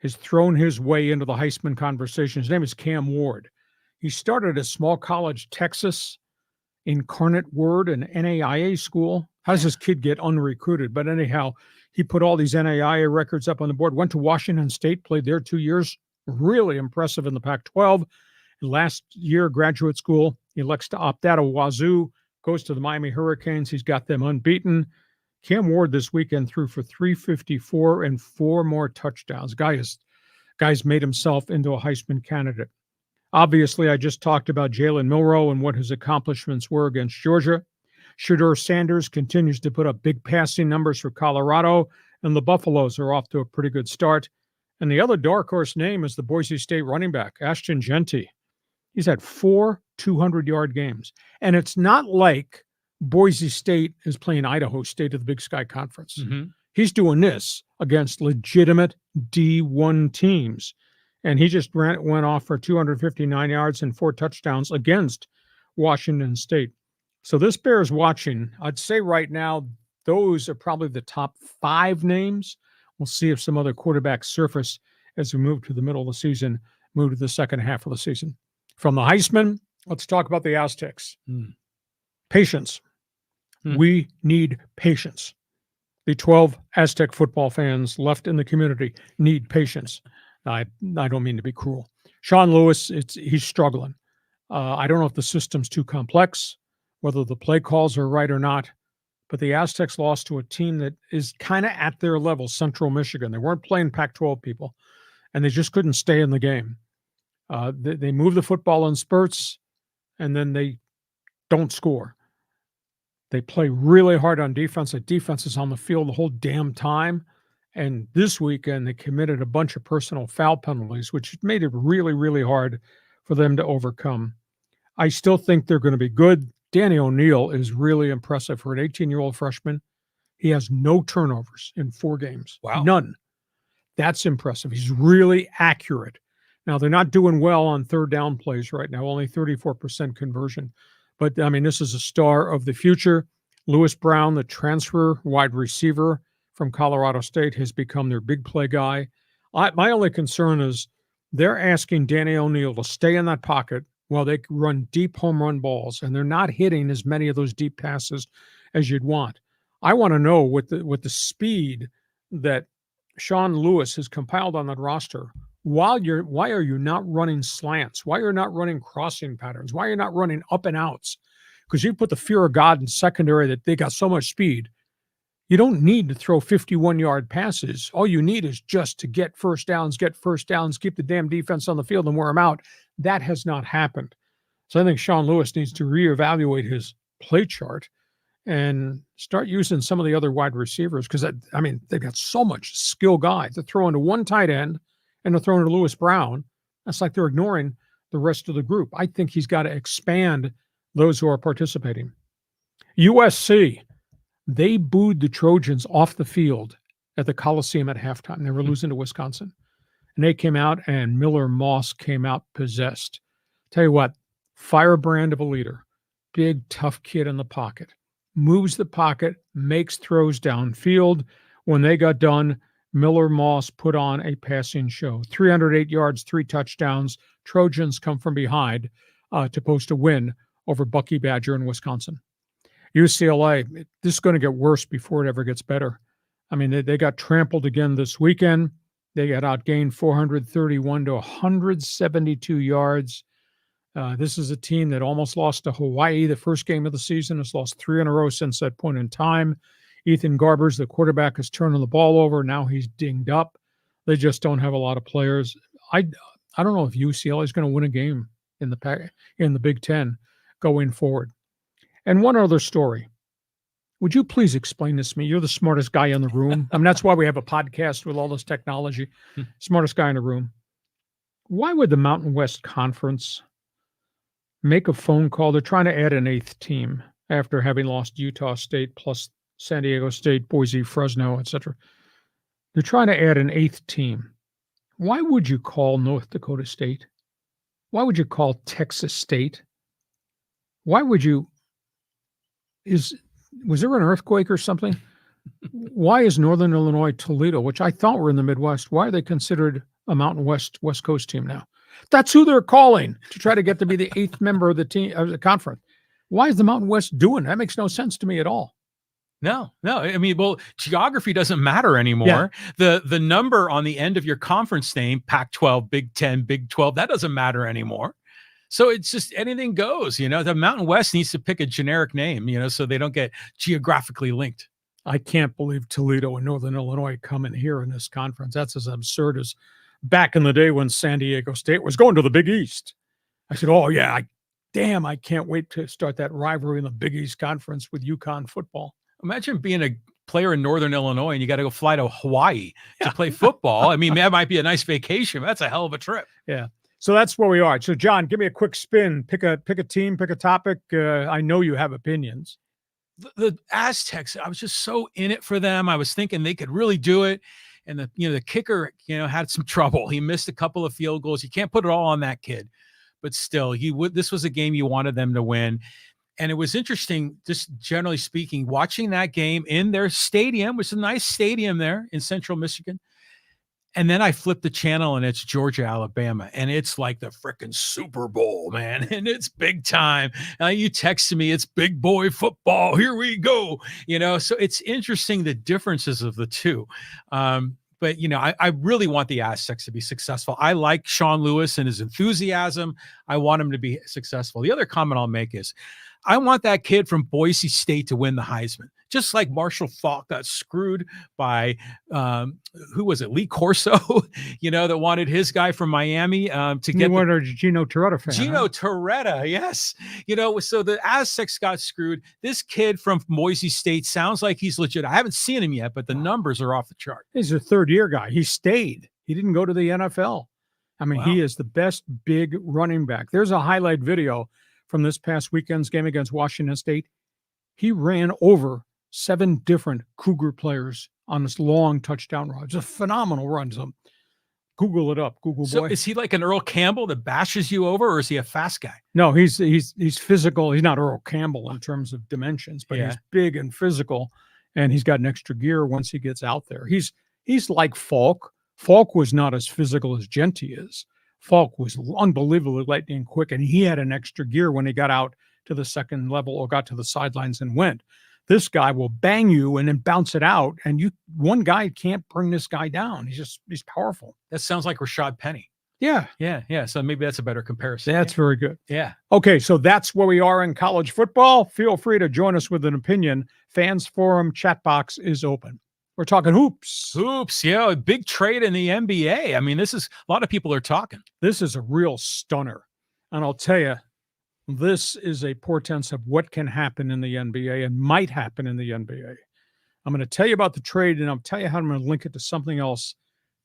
has thrown his way into the Heisman conversation. His name is Cam Ward. He started at small college Texas, Incarnate Word, an NAIA school. How does this kid get unrecruited? But anyhow, he put all these NAIA records up on the board, went to Washington State, played there 2 years, really impressive in the Pac-12. Last year, graduate school, he elects to opt out of Wazoo, goes to the Miami Hurricanes. He's got them unbeaten. Cam Ward this weekend threw for 354 and 4 more touchdowns. Guy's made himself into a Heisman candidate. Obviously, I just talked about Jalen Milroe and what his accomplishments were against Georgia. Shedeur Sanders continues to put up big passing numbers for Colorado, and the Buffaloes are off to a pretty good start. And the other dark horse name is the Boise State running back, Ashton Jeanty. He's had 4 200-yard games. And it's not like Boise State is playing Idaho State at the Big Sky Conference. Mm-hmm. He's doing this against legitimate D1 teams. And he just went off for 259 yards and 4 touchdowns against Washington State. So this bears watching. I'd say right now, those are probably the top 5 names. We'll see if some other quarterbacks surface as we move to the middle of the season, move to the second half of the season. From the Heisman, let's talk about the Aztecs. Patience. We need patience. The 12 Aztec football fans left in the community need patience. I don't mean to be cruel. Sean Lewis, he's struggling. I don't know if the system's too complex, whether the play calls are right or not, but the Aztecs lost to a team that is kind of at their level, Central Michigan. They weren't playing Pac-12 people, and they just couldn't stay in the game. They moved the football in spurts. and then they don't score. They play really hard on defense. The defense is on the field the whole damn time. And this weekend, they committed a bunch of personal foul penalties, which made it really, really hard for them to overcome. I still think they're going to be good. Danny O'Neill is really impressive for an 18-year-old freshman. He has no turnovers in 4 games. Wow. None. That's impressive. He's really accurate. Now, they're not doing well on third down plays right now, only 34% conversion. But, I mean, this is a star of the future. Lewis Brown, the transfer wide receiver from Colorado State, has become their big play guy. My only concern is they're asking Danny O'Neill to stay in that pocket while they run deep home run balls, and they're not hitting as many of those deep passes as you'd want. I want to know with the speed that Sean Lewis has compiled on that roster, why are you not running slants? Why are you not running crossing patterns? Why are you not running up and outs? Because you put the fear of God in secondary that they got so much speed. You don't need to throw 51-yard passes. All you need is just to get first downs, keep the damn defense on the field and wear them out. That has not happened. So I think Sean Lewis needs to reevaluate his play chart and start using some of the other wide receivers because, I mean, they've got so much skill guys. They're throwing to one tight end and they're throwing to Lewis Brown. That's like they're ignoring the rest of the group. I think he's got to expand those who are participating. USC, they booed the Trojans off the field at the Coliseum at halftime. They were losing to Wisconsin. And they came out, and Miller Moss came out possessed. Tell you what, firebrand of a leader. Big, tough kid in the pocket. Moves the pocket, makes throws downfield. When they got done, Miller Moss put on a passing show. 308 yards, 3 touchdowns. Trojans come from behind to post a win over Bucky Badger in Wisconsin. UCLA, this is going to get worse before it ever gets better. I mean, they got trampled again this weekend. They got outgained 431 to 172 yards. This is a team that almost lost to Hawaii the first game of the season. Has lost 3 in a row since that point in time. Ethan Garbers, the quarterback, is turning the ball over. Now he's dinged up. They just don't have a lot of players. I don't know if UCLA is going to win a game in the Big Ten going forward. And one other story. Would you please explain this to me? You're the smartest guy in the room. I mean, that's why we have a podcast with all this technology. Smartest guy in the room. Why would the Mountain West Conference make a phone call? They're trying to add an 8th team after having lost Utah State plus San Diego State, Boise, Fresno, etc. They're trying to add an 8th team. Why would you call North Dakota State? Why would you call Texas State? Why would you... Was there an earthquake or something? Why is Northern Illinois, Toledo, which I thought were in the Midwest, why are they considered a Mountain West Coast team now? That's who they're calling to try to get to be the 8th member of the team of the conference. Why is the Mountain West doing that? That makes no sense to me at all. No. I mean, well, geography doesn't matter anymore. Yeah. The number on the end of your conference name, Pac-12, Big 10, Big 12, that doesn't matter anymore. So it's just anything goes, the Mountain West needs to pick a generic name, so they don't get geographically linked. I can't believe Toledo and Northern Illinois come in here in this conference. That's as absurd as back in the day when San Diego State was going to the Big East. I said, oh yeah, I can't wait to start that rivalry in the Big East Conference with UConn football. Imagine being a player in Northern Illinois and you got to go fly to Hawaii to play football. I mean, that might be a nice vacation. But that's a hell of a trip. Yeah. So that's where we are. So, John, give me a quick spin. Pick a team, pick a topic. I know you have opinions. The Aztecs, I was just so in it for them. I was thinking they could really do it. And the kicker, had some trouble. He missed a couple of field goals. You can't put it all on that kid. But still, this was a game you wanted them to win. And it was interesting, just generally speaking, watching that game in their stadium, which is a nice stadium there in central Michigan. And then I flipped the channel and it's Georgia, Alabama. And it's like the freaking Super Bowl, man. And it's big time. You texted me, it's big boy football. Here we go. So it's interesting the differences of the two. But, I really want the Aztecs to be successful. I like Sean Lewis and his enthusiasm. I want him to be successful. The other comment I'll make is I want that kid from Boise State to win the Heisman. just like Marshall Faulk got screwed by, who was it? Lee Corso, that wanted his guy from Miami to get a Gino Torretta fan. Gino Torretta, yes. So the Aztecs got screwed. This kid from Boise State sounds like he's legit. I haven't seen him yet, but the numbers are off the chart. He's a third-year guy. He stayed. He didn't go to the NFL. I mean, He is the best big running back. There's a highlight video from this past weekend's game against Washington State. He ran over 7 different Cougar players on this long touchdown run. It's a phenomenal run. So Google it up, Google So boy. is he like an Earl Campbell that bashes you over, or is he a fast guy? No, he's physical. He's not Earl Campbell in terms of dimensions, but he's big and physical, and he's got an extra gear once he gets out there. He's like Faulk. Faulk was not as physical as Genty is. Faulk was unbelievably lightning quick, and he had an extra gear when he got out to the second level or got to the sidelines and went. This guy will bang you and then bounce it out, and one guy can't bring this guy down. He's powerful. That sounds like Rashad Penny. Yeah. So maybe that's a better comparison. That's very good. Yeah. Okay, so that's where we are in college football. Feel free to join us with an opinion. Fans Forum chat box is open. We're talking hoops. Yeah. A big trade in the NBA. I mean, a lot of people are talking. This is a real stunner. And I'll tell you, this is a portent of what can happen in the NBA and might happen in the NBA. I'm going to tell you about the trade, and I'll tell you how I'm going to link it to something else.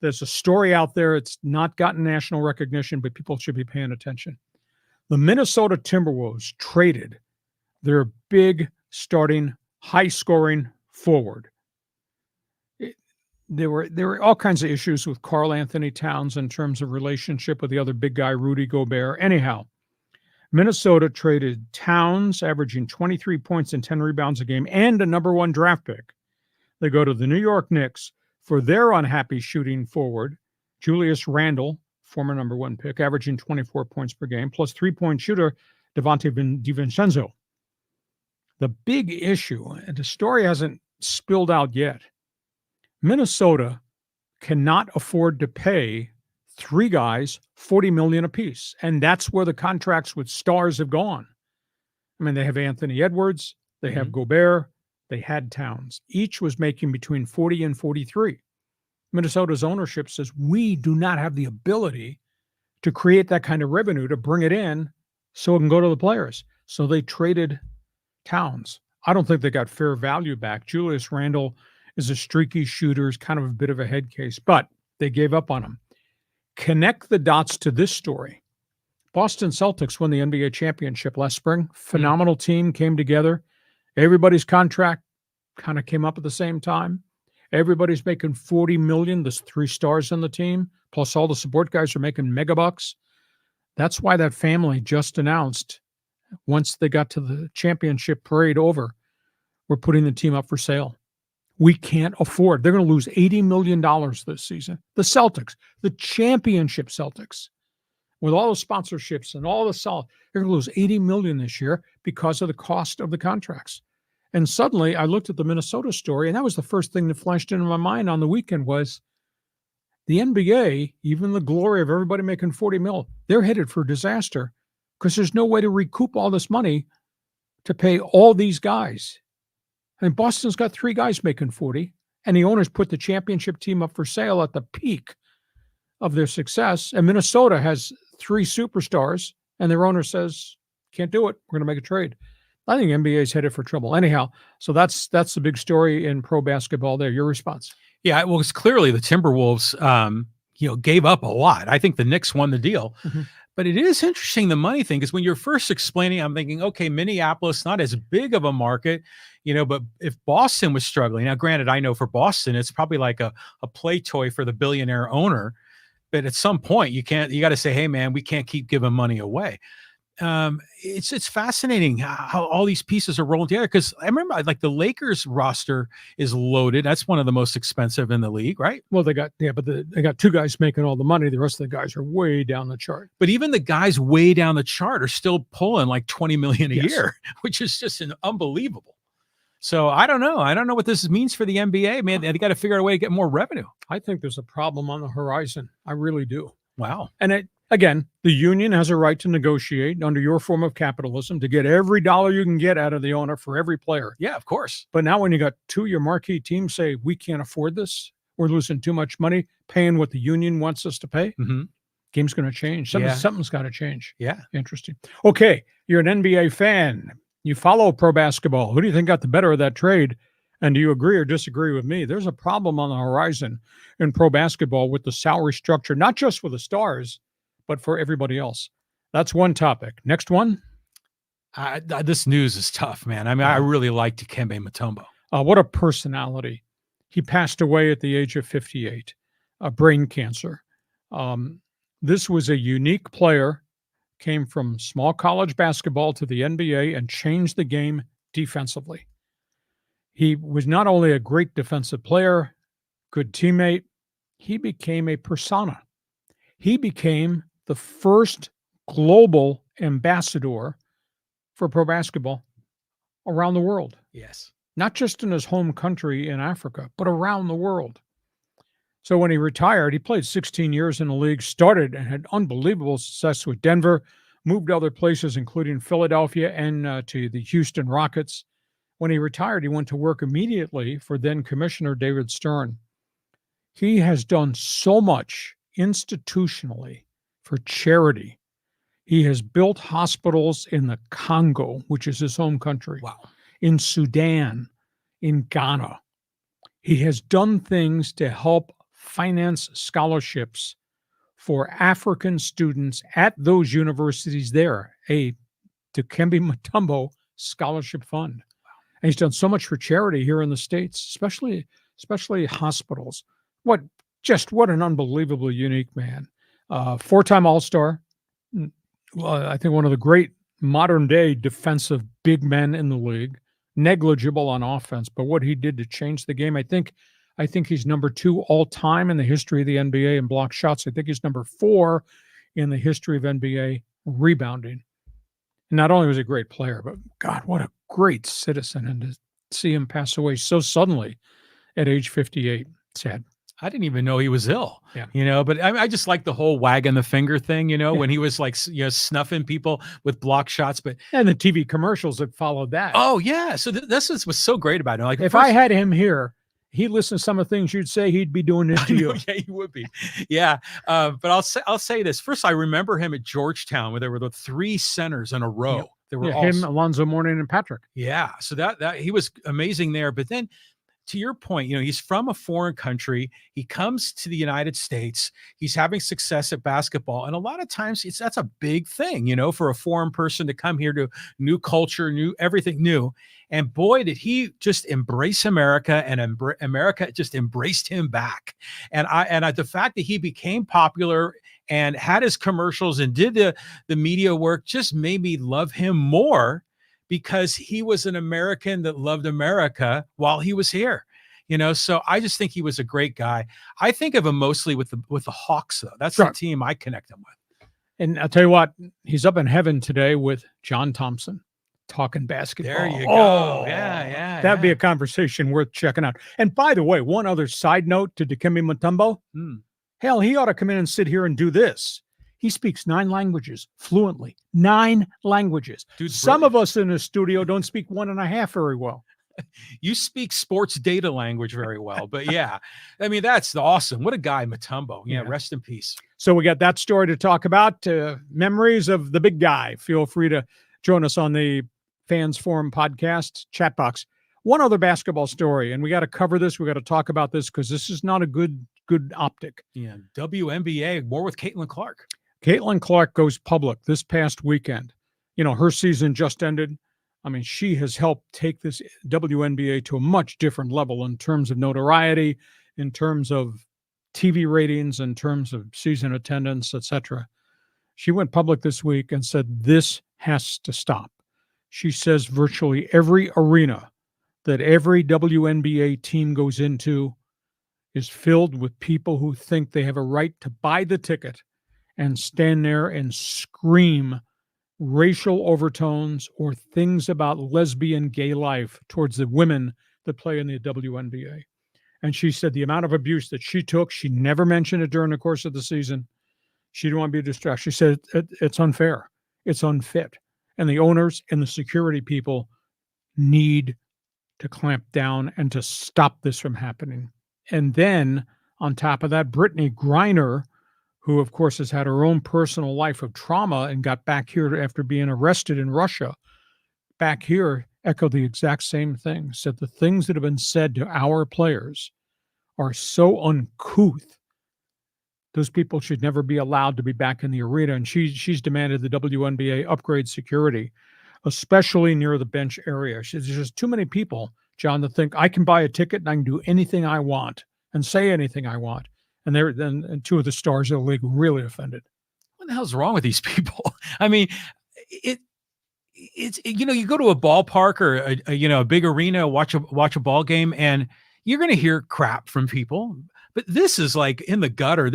There's a story out there. It's not gotten national recognition, but people should be paying attention. The Minnesota Timberwolves traded their big starting high-scoring forward. There were all kinds of issues with Karl Anthony Towns in terms of relationship with the other big guy, Rudy Gobert. Anyhow, Minnesota traded Towns, averaging 23 points and 10 rebounds a game, and a number 1 draft pick. They go to the New York Knicks for their unhappy shooting forward, Julius Randle, former number 1 pick, averaging 24 points per game, plus 3-point shooter Devontae DiVincenzo. The big issue, and the story hasn't spilled out yet, Minnesota cannot afford to pay 3 guys $40 million apiece, and that's where the contracts with stars have gone. I mean, they have Anthony Edwards, they have Gobert, they had Towns. Each was making between 40 and 43. Minnesota's ownership says, we do not have the ability to create that kind of revenue to bring it in so it can go to the players. So they traded Towns. I don't think they got fair value back. Julius Randle is a streaky shooter, is kind of a bit of a head case, but they gave up on him. Connect the dots to this story. Boston Celtics won the NBA championship last spring. Phenomenal team came together. Everybody's contract kind of came up at the same time. Everybody's making $40 million. There's 3 stars on the team, plus all the support guys are making mega bucks. That's why that family just announced, once they got to the championship parade over, we're putting the team up for sale. We can't afford. They're going to lose $80 million this season. The Celtics, the championship Celtics, with all the sponsorships and all the they're going to lose $80 million this year because of the cost of the contracts. And suddenly I looked at the Minnesota story, and that was the first thing that flashed into my mind on the weekend was the NBA, even the glory of everybody making $40 million, they're headed for disaster because there's no way to recoup all this money to pay all these guys. And Boston's got 3 guys making 40, and the owners put the championship team up for sale at the peak of their success. And Minnesota has 3 superstars, and their owner says, can't do it. We're going to make a trade. I think NBA is headed for trouble. Anyhow, so that's the big story in pro basketball there. Your response? Yeah, well, it's clearly the Timberwolves, gave up a lot. I think the Knicks won the deal. But it is interesting, the money thing, because when you're first explaining, I'm thinking, okay, Minneapolis, not as big of a market, but if Boston was struggling, now granted, I know for Boston, it's probably like a play toy for the billionaire owner, but at some point you got to say, hey man, we can't keep giving money away. It's fascinating how all these pieces are rolling together, because I remember like the Lakers roster is loaded. That's one of the most expensive in the league, right? Well, they got 2 guys making all the money. The rest of the guys are way down the chart. But even the guys way down the chart are still pulling like $20 million a year, which is just unbelievable. So I don't know. I don't know what this means for the NBA, man. They got to figure out a way to get more revenue. I think there's a problem on the horizon. I really do. Wow. And Again, the union has a right to negotiate under your form of capitalism to get every dollar you can get out of the owner for every player. Yeah, of course. But now when you got two of your marquee teams say, we can't afford this, we're losing too much money paying what the union wants us to pay, game's going to change. Something's got to change. Yeah. Interesting. Okay, you're an NBA fan. You follow pro basketball. Who do you think got the better of that trade? And do you agree or disagree with me? There's a problem on the horizon in pro basketball with the salary structure, not just for the stars, but for everybody else. That's one topic. Next one. This news is tough, man. I mean, I really like Dikembe Mutombo. What a personality. He passed away at the age of 58, brain cancer. This was a unique player, came from small college basketball to the NBA and changed the game defensively. He was not only a great defensive player, good teammate, he became a persona. He became the first global ambassador for pro basketball around the world. Yes. Not just in his home country in Africa, but around the world. So when he retired, he played 16 years in the league, started and had unbelievable success with Denver, moved to other places, including Philadelphia and to the Houston Rockets. When he retired, he went to work immediately for then Commissioner David Stern. He has done so much institutionally for charity. He has built hospitals in the Congo, which is his home country. Wow. In Sudan, in Ghana. He has done things to help finance scholarships for African students at those universities there, a Dikembe Mutombo scholarship fund. Wow. And he's done so much for charity here in the States, especially hospitals. What an unbelievably unique man. Four-time All-Star. I think one of the great modern-day defensive big men in the league. Negligible on offense, but what he did to change the game, I think he's number 2 all-time in the history of the NBA in block shots. I think he's number 4 in the history of NBA rebounding. And not only was he a great player, but God, what a great citizen. And to see him pass away so suddenly at age 58, sad. I didn't even know he was ill, Yeah. But I just like the whole wagging the finger thing, when he was like, snuffing people with block shots. And the TV commercials that followed that. Oh, yeah. So this was so great about it. Like, if I had him here, he'd listen to some of the things you'd say, he'd be doing this to you. Yeah, he would be. Yeah. But I'll say this. First, I remember him at Georgetown where there were the 3 centers in a row. Yeah. There were him, Alonzo Mourning, and Patrick. Yeah. So that he was amazing there. But then, to your point, he's from a foreign country. He comes to the United States. He's having success at basketball. And a lot of times that's a big thing, for a foreign person to come here to new culture, everything new. And boy, did he just embrace America, and America just embraced him back. And the fact that he became popular and had his commercials and did the media work just made me love him more, because he was an American that loved America while he was here, So I just think he was a great guy. I think of him mostly with the Hawks, though. That's the team I connect him with. And I'll tell you what, he's up in heaven today with John Thompson talking basketball. There you go. Oh, Yeah. That'd be a conversation worth checking out. And by the way, one other side note to Dikembe Mutombo. Hell, he ought to come in and sit here and do this. He speaks 9 languages fluently. 9 languages. Dude's Some of us in the studio don't speak 1.5 very well. You speak sports data language very well, but yeah, I mean, that's awesome. What a guy, Mutombo. Yeah, rest in peace. So we got that story to talk about. Memories of the big guy. Feel free to join us on the Fans Forum podcast chat box. One other basketball story, and we got to cover this. We got to talk about this because this is not a good optic. Yeah, WNBA, more with Caitlin Clark. Caitlin Clark goes public this past weekend. Her season just ended. I mean, she has helped take this WNBA to a much different level in terms of notoriety, in terms of TV ratings, in terms of season attendance, etc. She went public this week and said this has to stop. She says virtually every arena that every WNBA team goes into is filled with people who think they have a right to buy the ticket and stand there and scream racial overtones or things about lesbian gay life towards the women that play in the WNBA. And she said the amount of abuse that she took, she never mentioned it during the course of the season. She didn't want to be a distraction. She said it's unfair. It's unfit. And the owners and the security people need to clamp down and to stop this from happening. And then on top of that, Brittany Griner, who of course has had her own personal life of trauma and got back here after being arrested in Russia, back here echoed the exact same thing, said the things that have been said to our players are so uncouth. Those people should never be allowed to be back in the arena. And she's demanded the WNBA upgrade security, especially near the bench area. There's just too many people, John, to think I can buy a ticket and I can do anything I want and say anything I want. And then two of the stars of the league really offended. What the hell's wrong with these people? I mean, it's you go to a ballpark or a big arena, watch a ball game, and you're going to hear crap from people. But this is like in the gutter.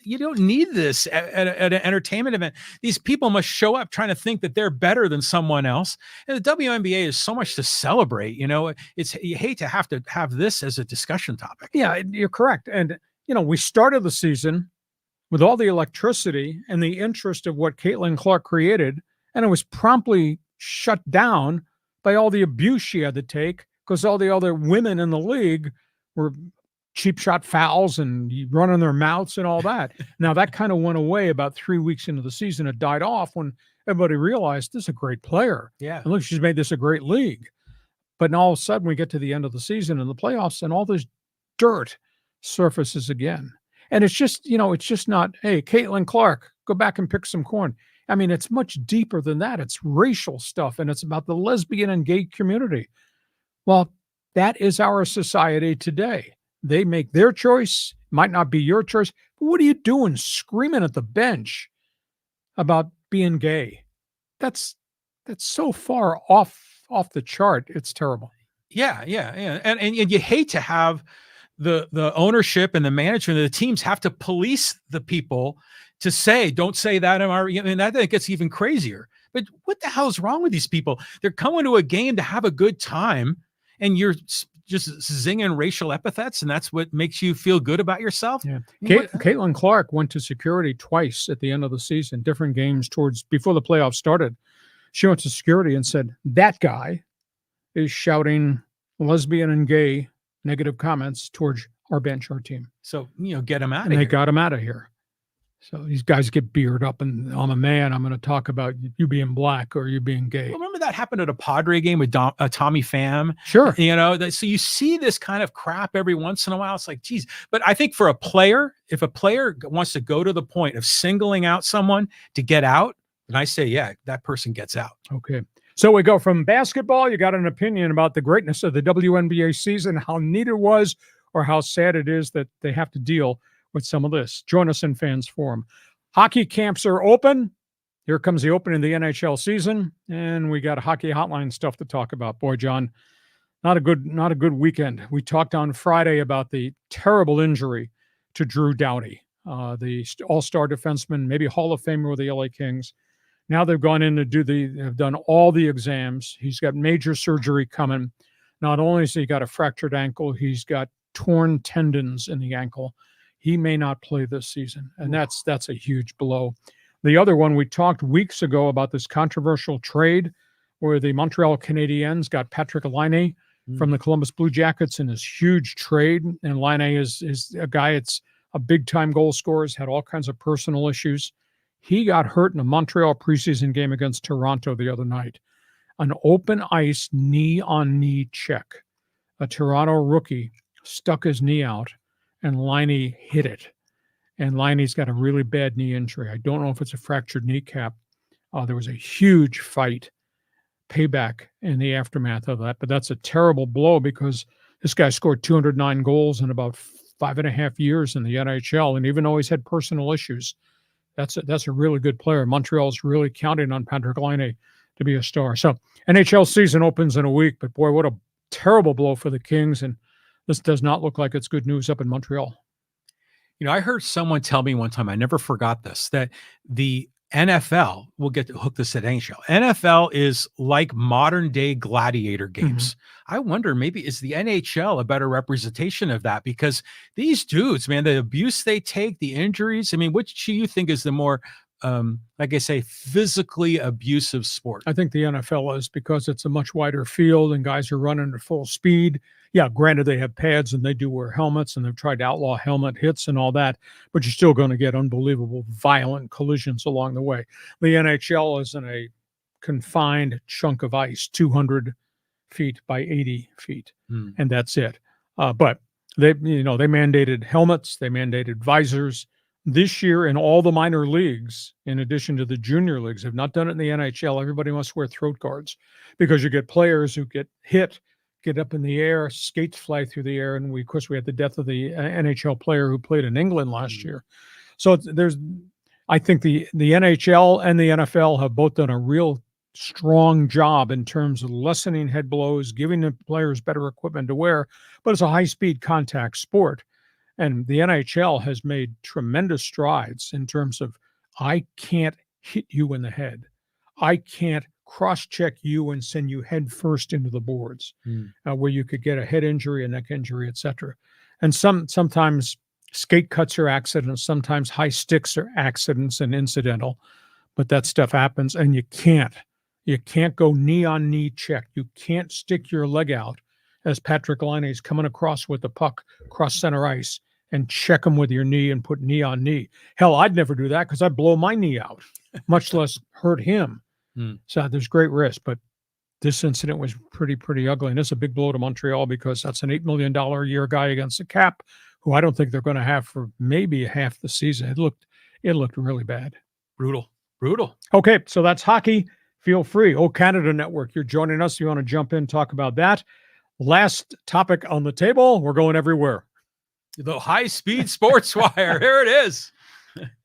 You don't need this at an entertainment event. These people must show up trying to think that they're better than someone else. And the WNBA is so much to celebrate. You hate to have this as a discussion topic. Yeah, you're correct. And, we started the season with all the electricity and the interest of what Caitlin Clark created, and it was promptly shut down by all the abuse she had to take because all the other women in the league were cheap shot fouls and running their mouths and all that. Now that kind of went away about 3 weeks into the season. It died off when everybody realized this is a great player. Yeah. And look, she's made this a great league. But now all of a sudden we get to the end of the season and the playoffs and all this dirt surfaces again. And it's just, it's just not, hey, Caitlin Clark, go back and pick some corn. I mean, it's much deeper than that. It's racial stuff and it's about the lesbian and gay community. Well, that is our society today. They make their choice, might not be your choice. But what are you doing screaming at the bench about being gay? That's so far off the chart. It's terrible. Yeah. And you hate to have the ownership and the management of the teams have to police the people to say, don't say that. And I think it's even crazier. But what the hell is wrong with these people? They're coming to a game to have a good time, and you're just zinging racial epithets, and that's what makes you feel good about yourself. Yeah. Caitlin Clark went to security twice at the end of the season, different games before the playoffs started. She went to security and said, that guy is shouting lesbian and gay negative comments towards our bench, our team. So, get him out of here. And they got him out of here. So these guys get beard up and I'm a man. I'm going to talk about you being black or you being gay. Well, remember that happened at a Padre game with Tommy Pham? Sure. So you see this kind of crap every once in a while. It's like, geez. But I think for a player, if a player wants to go to the point of singling out someone to get out, then I say, yeah, that person gets out. Okay. So we go from basketball. You got an opinion about the greatness of the WNBA season, how neat it was, or how sad it is that they have to deal with some of this. Join us in Fans Forum. Hockey camps are open. Here comes the opening of the NHL season, and we got hockey hotline stuff to talk about. Boy, John, not a good weekend. We talked on Friday about the terrible injury to Drew Doughty, the all-star defenseman, maybe Hall of Famer with the LA Kings. Now they've gone in to have done all the exams. He's got major surgery coming. Not only has he got a fractured ankle, he's got torn tendons in the ankle. He may not play this season, and that's a huge blow. The other one, we talked weeks ago about this controversial trade where the Montreal Canadiens got Patrik-Laine from the Columbus Blue Jackets in this huge trade. And Laine is a guy, it's a big-time goal scorer, has had all kinds of personal issues. He got hurt in a Montreal preseason game against Toronto the other night. An open ice knee-on-knee check. A Toronto rookie stuck his knee out, and Laine hit it. And Liney's got a really bad knee injury. I don't know if it's a fractured kneecap. There was a huge fight, payback in the aftermath of that. But that's a terrible blow because this guy scored 209 goals in about 5.5 years in the NHL. And even though he's had personal issues, that's a really good player. Montreal's really counting on Patrik-Laine to be a star. So NHL season opens in a week, but boy, what a terrible blow for the Kings. And this does not look like it's good news up in Montreal. I heard someone tell me one time, I never forgot this, that the NFL, we'll get to hook this at NHL. NFL is like modern day gladiator games. I wonder, maybe is the NHL a better representation of that? Because these dudes, man, the abuse they take, the injuries. I mean, which do you think is the more, like I say, physically abusive sport? I think the NFL is, because it's a much wider field and guys are running at full speed. Yeah, granted, they have pads and they do wear helmets and they've tried to outlaw helmet hits and all that, but you're still going to get unbelievable violent collisions along the way. The NHL is in a confined chunk of ice, 200 feet by 80 feet, and that's it. But they mandated helmets, they mandated visors. This year in all the minor leagues, in addition to the junior leagues, have not done it in the NHL. Everybody must wear throat guards because you get players who get hit, get up in the air, skates fly through the air. And we had the death of the NHL player who played in England last year. So I think the NHL and the NFL have both done a real strong job in terms of lessening head blows, giving the players better equipment to wear, but it's a high-speed contact sport. And the NHL has made tremendous strides in terms of, I can't hit you in the head. I can't cross-check you and send you head first into the boards, where you could get a head injury, a neck injury, etc. And sometimes skate cuts are accidents, sometimes high sticks are accidents and incidental, but that stuff happens, and you can't go knee-on-knee check. You can't stick your leg out as Patrik-Laine is coming across with the puck across center ice and check him with your knee and put knee on knee. Hell, I'd never do that because I'd blow my knee out, much less hurt him. So there's great risk, but this incident was pretty ugly. And it's a big blow to Montreal because that's an $8 million a year guy against the cap, who I don't think they're going to have for maybe half the season. It looked really bad. Brutal. Okay, so that's hockey. Feel free. Oh, Canada Network, you're joining us. You want to jump in, talk about that. Last topic on the table. We're going everywhere. The high-speed sports wire. Here it is.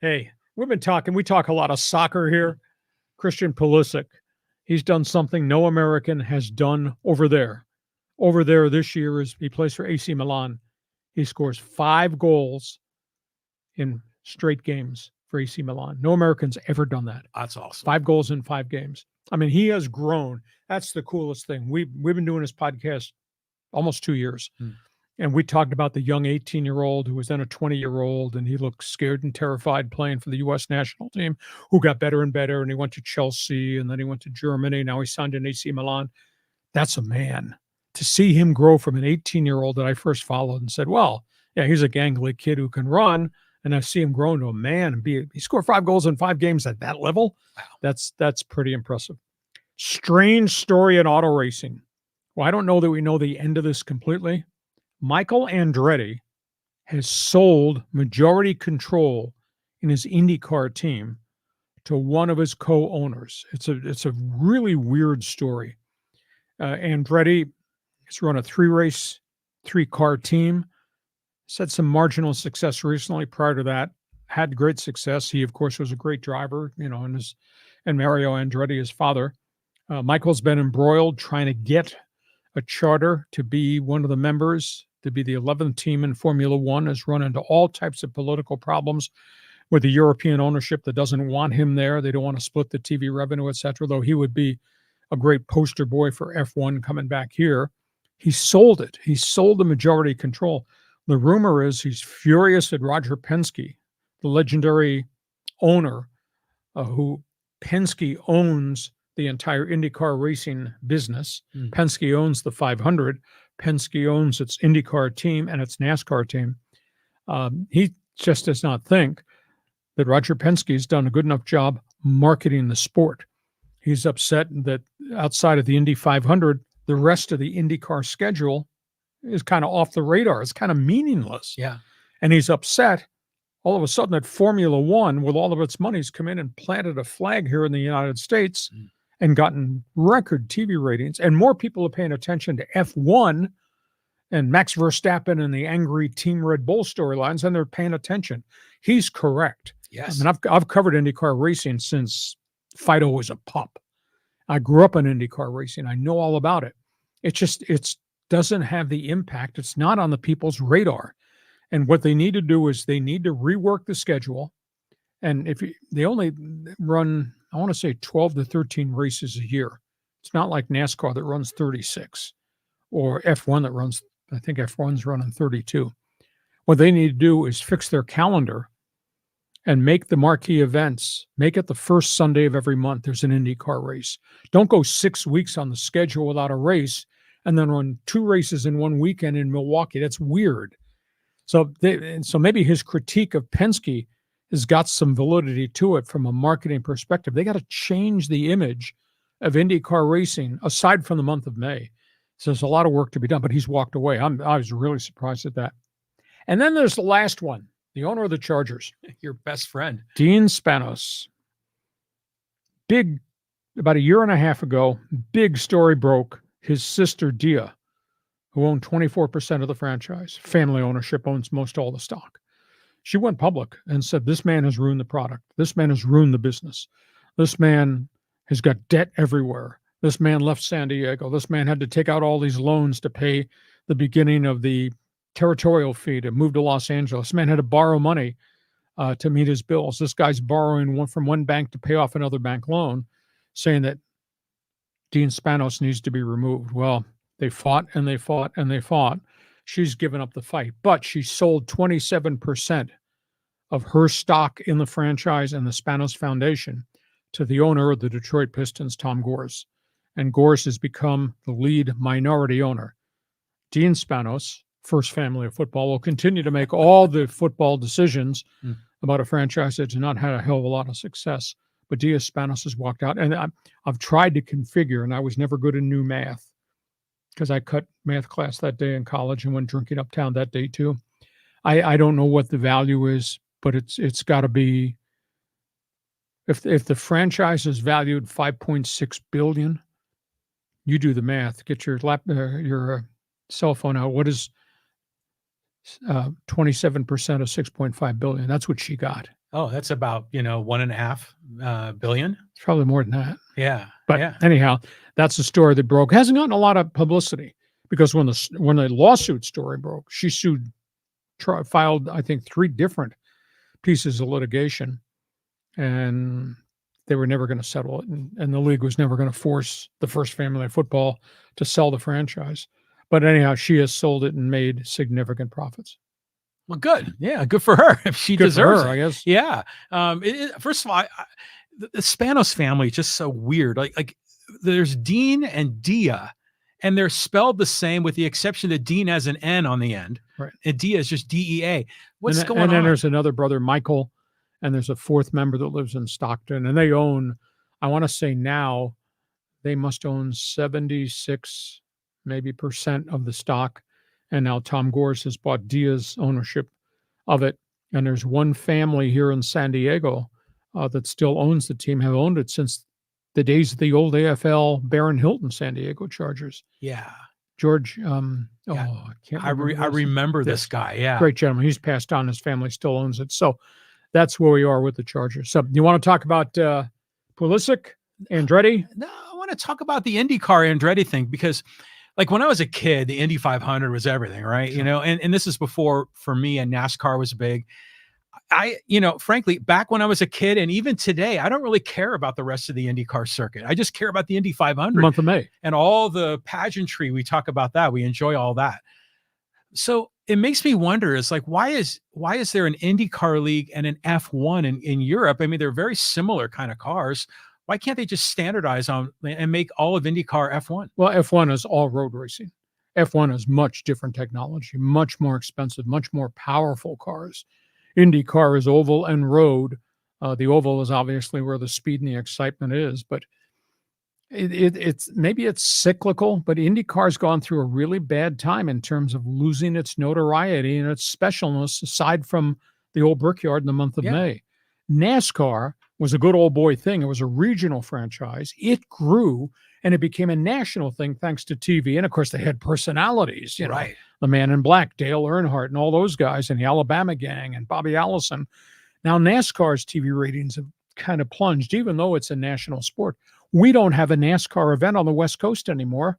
Hey, we talk a lot of soccer here. Christian Pulisic, he's done something no American has done over there. Over there this year he plays for AC Milan. He scores 5 goals in straight games for AC Milan. No American's ever done that. That's awesome. 5 goals in 5 games. I mean, he has grown. That's the coolest thing. We've been doing this podcast almost 2 years. And we talked about the young 18-year-old who was then a 20-year-old, and he looked scared and terrified playing for the U.S. national team, who got better and better, and he went to Chelsea, and then he went to Germany. Now he signed in AC Milan. That's a man. To see him grow from an 18-year-old that I first followed and said, well, yeah, he's a gangly kid who can run, and I see him grow into a man and he scored 5 goals in 5 games at that level. Wow. That's pretty impressive. Strange story in auto racing. Well, I don't know that we know the end of this completely. Michael Andretti has sold majority control in his IndyCar team to one of his co-owners. It's a really weird story. Andretti has run a 3-race, 3-car team. He's had some marginal success recently. Prior to that, had great success. He, of course, was a great driver, and Mario Andretti, his father. Michael's been embroiled trying to get a charter to be one of the members, to be the 11th team in Formula One, has run into all types of political problems with the European ownership that doesn't want him there. They don't want to split the TV revenue, etc., though he would be a great poster boy for F1 coming back here. He sold it. He sold the majority control. The rumor is he's furious at Roger Penske, the legendary owner who Penske owns the entire IndyCar racing business. Penske owns the 500. Penske owns its IndyCar team and its NASCAR team. He just does not think that Roger Penske has done a good enough job marketing the sport. He's upset that outside of the Indy 500, the rest of the IndyCar schedule is kind of off the radar. It's kind of meaningless. Yeah. And he's upset all of a sudden that Formula One, with all of its money's come in and planted a flag here in the United States and gotten record TV ratings. And more people are paying attention to F1 and Max Verstappen and the angry Team Red Bull storylines, and they're paying attention. He's correct. Yes. I mean, I've covered IndyCar racing since Fido was a pup. I grew up in IndyCar racing. I know all about it. It doesn't have the impact. It's not on the people's radar. And what they need to do is they need to rework the schedule. And they only run, I want to say 12 to 13 races a year. It's not like NASCAR that runs 36 or F1 that runs, I think F1's running 32. What they need to do is fix their calendar and make the marquee events, make it the first Sunday of every month there's an IndyCar race. Don't go 6 weeks on the schedule without a race and then run 2 races in one weekend in Milwaukee. That's weird. So maybe his critique of Penske has got some validity to it from a marketing perspective. They got to change the image of IndyCar racing aside from the month of May. So there's a lot of work to be done, but he's walked away. I was really surprised at that. And then there's the last one, the owner of the Chargers. Your best friend. Dean Spanos. About a year and a half ago, big story broke. His sister, Dia, who owned 24% of the franchise, family ownership, owns most all the stock. She went public and said, this man has ruined the product. This man has ruined the business. This man has got debt everywhere. This man left San Diego. This man had to take out all these loans to pay the beginning of the territorial fee to move to Los Angeles. This man had to borrow money to meet his bills. This guy's borrowing from one bank to pay off another bank loan, saying that Dean Spanos needs to be removed. Well, they fought and they fought and they fought. She's given up the fight, but she sold 27% of her stock in the franchise and the Spanos Foundation to the owner of the Detroit Pistons, Tom Gores. And Gores has become the lead minority owner. Dean Spanos, first family of football, will continue to make all the football decisions about a franchise that's not had a hell of a lot of success. But Dia Spanos has walked out. And I've tried to configure, and I was never good in new math because I cut math class that day in college and went drinking uptown that day too. I don't know what the value is, but it's got to be, if the franchise is valued $5.6 billion, you do the math. Get your cell phone out. What is 27% of $6.5 billion? That's what she got. Oh, that's about, $1.5 billion. It's probably more than that. Yeah. But anyhow, that's the story that broke. Hasn't gotten a lot of publicity because when the lawsuit story broke, she filed, I think, 3 different pieces of litigation, and they were never going to settle it. And the league was never going to force the first family of football to sell the franchise. But anyhow, she has sold it and made significant profits. Well, good. Yeah, good for her. If she deserves it, I guess. Yeah. First of all, the Spanos family is just so weird. Like there's Dean and Dia, and they're spelled the same with the exception that Dean has an N on the end. Right. And Dia is just DEA. What's going on? And then there's another brother, Michael, and there's a 4th member that lives in Stockton. And they own, I want to say now, they must own 76 maybe % of the stock. And now Tom Gores has bought Dia's ownership of it. And there's one family here in San Diego that still owns the team, have owned it since the days of the old AFL Baron Hilton San Diego Chargers. Yeah. George, I remember this guy. Yeah. Great gentleman. He's passed on. His family still owns it. So that's where we are with the Chargers. So you want to talk about Pulisic, Andretti? No, I want to talk about the IndyCar Andretti thing because, like, when I was a kid, the Indy 500 was everything, right? Sure. And this is before, for me, and NASCAR was big. Frankly, back when I was a kid and even today, I don't really care about the rest of the IndyCar circuit. I just care about the Indy 500. Month of May. And all the pageantry. We talk about that. We enjoy all that. So it makes me wonder, is like, why is there an IndyCar league and an F1 in Europe? I mean, they're very similar kind of cars. Why can't they just standardize on and make all of IndyCar F1? Well, F1 is all road racing. F1 is much different technology, much more expensive, much more powerful cars. IndyCar is oval and road. The oval is obviously where the speed and the excitement is, but it's maybe it's cyclical, but IndyCar's gone through a really bad time in terms of losing its notoriety and its specialness aside from the old Brickyard in the month of May. NASCAR was a good old boy thing. It was a regional franchise. It grew and it became a national thing thanks to TV. And of course, they had personalities, right. The Man in Black, Dale Earnhardt, and all those guys, and the Alabama Gang, and Bobby Allison. Now, NASCAR's TV ratings have kind of plunged, even though it's a national sport. We don't have a NASCAR event on the West Coast anymore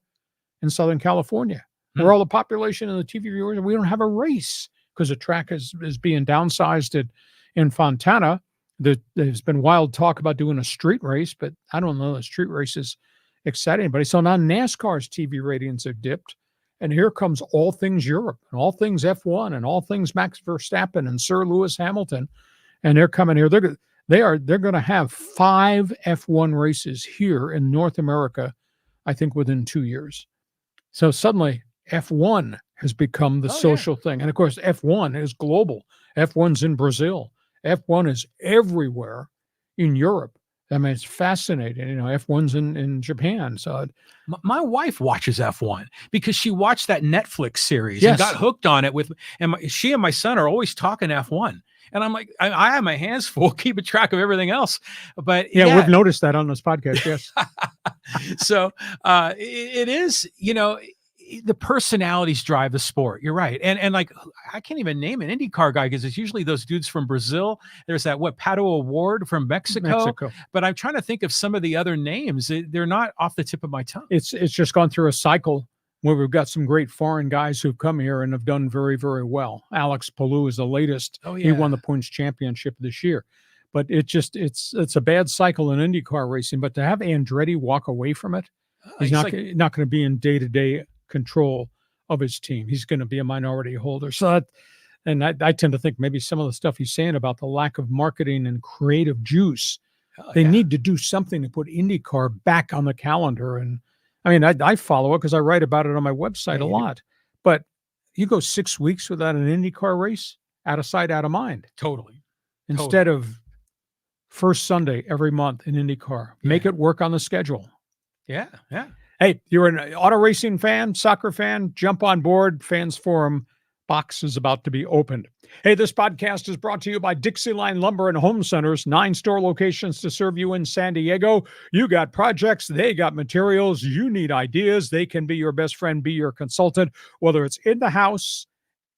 in Southern California, where all the population and the TV viewers, we don't have a race because the track is being downsized in Fontana. There's been wild talk about doing a street race, but I don't know. The street race is exciting anybody. So now NASCAR's TV ratings have dipped, and here comes all things Europe and all things F1 and all things Max Verstappen and Sir Lewis Hamilton, and they're coming here. They're going to have 5 F1 races here in North America, I think, within 2 years. So suddenly F1 has become the social thing. And of course, F1 is global. F1's in Brazil. F1 is everywhere in Europe. I mean, it's fascinating. F1's in Japan. So my wife watches F1 because she watched that Netflix series Yes. and got hooked on it she and my son are always talking F1. And I'm like, I have my hands full keeping track of everything else. But yeah, we've noticed that on this podcast. Yes. So it is, the personalities drive the sport. You're right. And like, I can't even name an IndyCar guy because it's usually those dudes from Brazil. There's that, Pato Award from Mexico. But I'm trying to think of some of the other names. They're not off the tip of my tongue. It's just gone through a cycle where we've got some great foreign guys who've come here and have done very, very well. Alex Palou is the latest. Oh, yeah. He won the points championship this year. But it's a bad cycle in IndyCar racing. But to have Andretti walk away from it, he's not going to be in day-to-day control of his team. He's going to be a minority holder. So I tend to think maybe some of the stuff he's saying about the lack of marketing and creative juice, they need to do something to put IndyCar back on the calendar. And I mean, I follow it because I write about it on my website a lot. But you go 6 weeks without an IndyCar race, out of sight, out of mind. Totally. Instead of first Sunday every month in IndyCar, make it work on the schedule. Yeah. Hey, you're an auto racing fan, soccer fan, jump on board. Fans Forum box is about to be opened. Hey, this podcast is brought to you by DIXIELINE Lumber and Home Centers, 9 store locations to serve you in San Diego. You got projects, they got materials, you need ideas. They can be your best friend, be your consultant, whether it's in the house,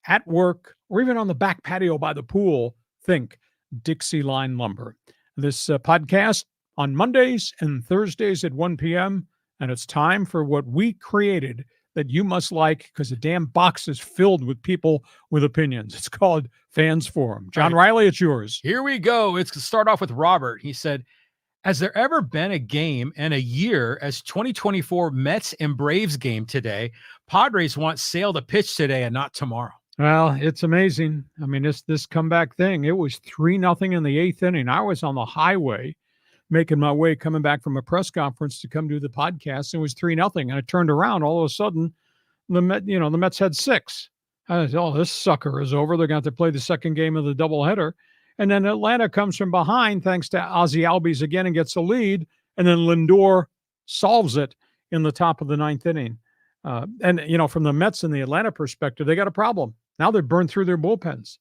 at work, or even on the back patio by the pool. Think DIXIELINE Lumber. This podcast on Mondays and Thursdays at 1 p.m., and it's time for what we created that you must like because the damn box is filled with people with opinions. It's called Fans Forum. John Riley, it's yours. Here we go. It's going to start off with Robert. He said, has there ever been a game and a year as 2024 Mets and Braves game today? Padres want Sale to pitch today and not tomorrow. Well, it's amazing. I mean, this comeback thing, it was 3-0 in the 8th inning. I was on the highway making my way, coming back from a press conference to come do the podcast. It was 3-0. And I turned around. All of a sudden, the Mets had 6. I said, oh, this sucker is over. They're going to have to play the second game of the doubleheader. And then Atlanta comes from behind thanks to Ozzie Albies again and gets a lead. And then Lindor solves it in the top of the 9th inning. And from the Mets and the Atlanta perspective, they got a problem. Now they've burned through their bullpens.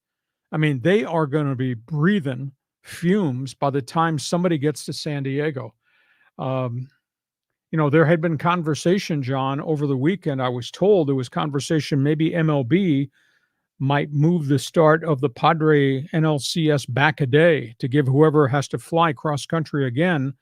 I mean, they are going to be breathing fumes by the time somebody gets to San Diego. There had been conversation, John, over the weekend. I was told there was conversation maybe MLB might move the start of the Padre NLCS back a day to give whoever has to fly cross country again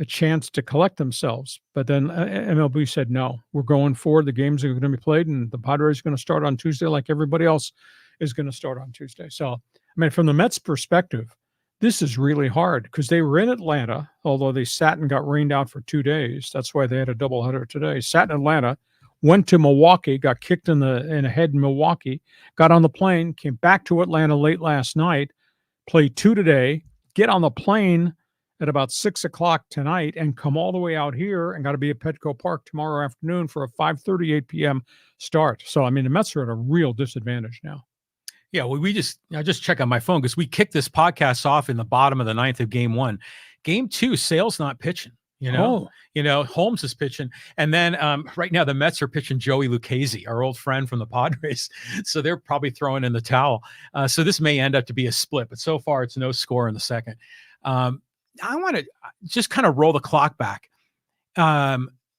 a chance to collect themselves. But then MLB said, no, we're going forward. The games are going to be played and the Padres are going to start on Tuesday like everybody else is going to start on Tuesday. So, I mean, from the Mets perspective, this is really hard because they were in Atlanta, although they sat and got rained out for 2 days. That's why they had a doubleheader today. Sat in Atlanta, went to Milwaukee, got kicked in the head in Milwaukee, got on the plane, came back to Atlanta late last night, played 2 today, get on the plane at about 6 o'clock tonight and come all the way out here and got to be at Petco Park tomorrow afternoon for a 5:38 p.m. start. So, I mean, the Mets are at a real disadvantage now. Yeah, well, I just check on my phone because we kicked this podcast off in the bottom of the 9th of game 1. Game 2, Sale's not pitching. Holmes is pitching. And then right now the Mets are pitching Joey Lucchesi, our old friend from the Padres. So they're probably throwing in the towel. So this may end up to be a split, but so far it's no score in the second. I want to just kind of roll the clock back.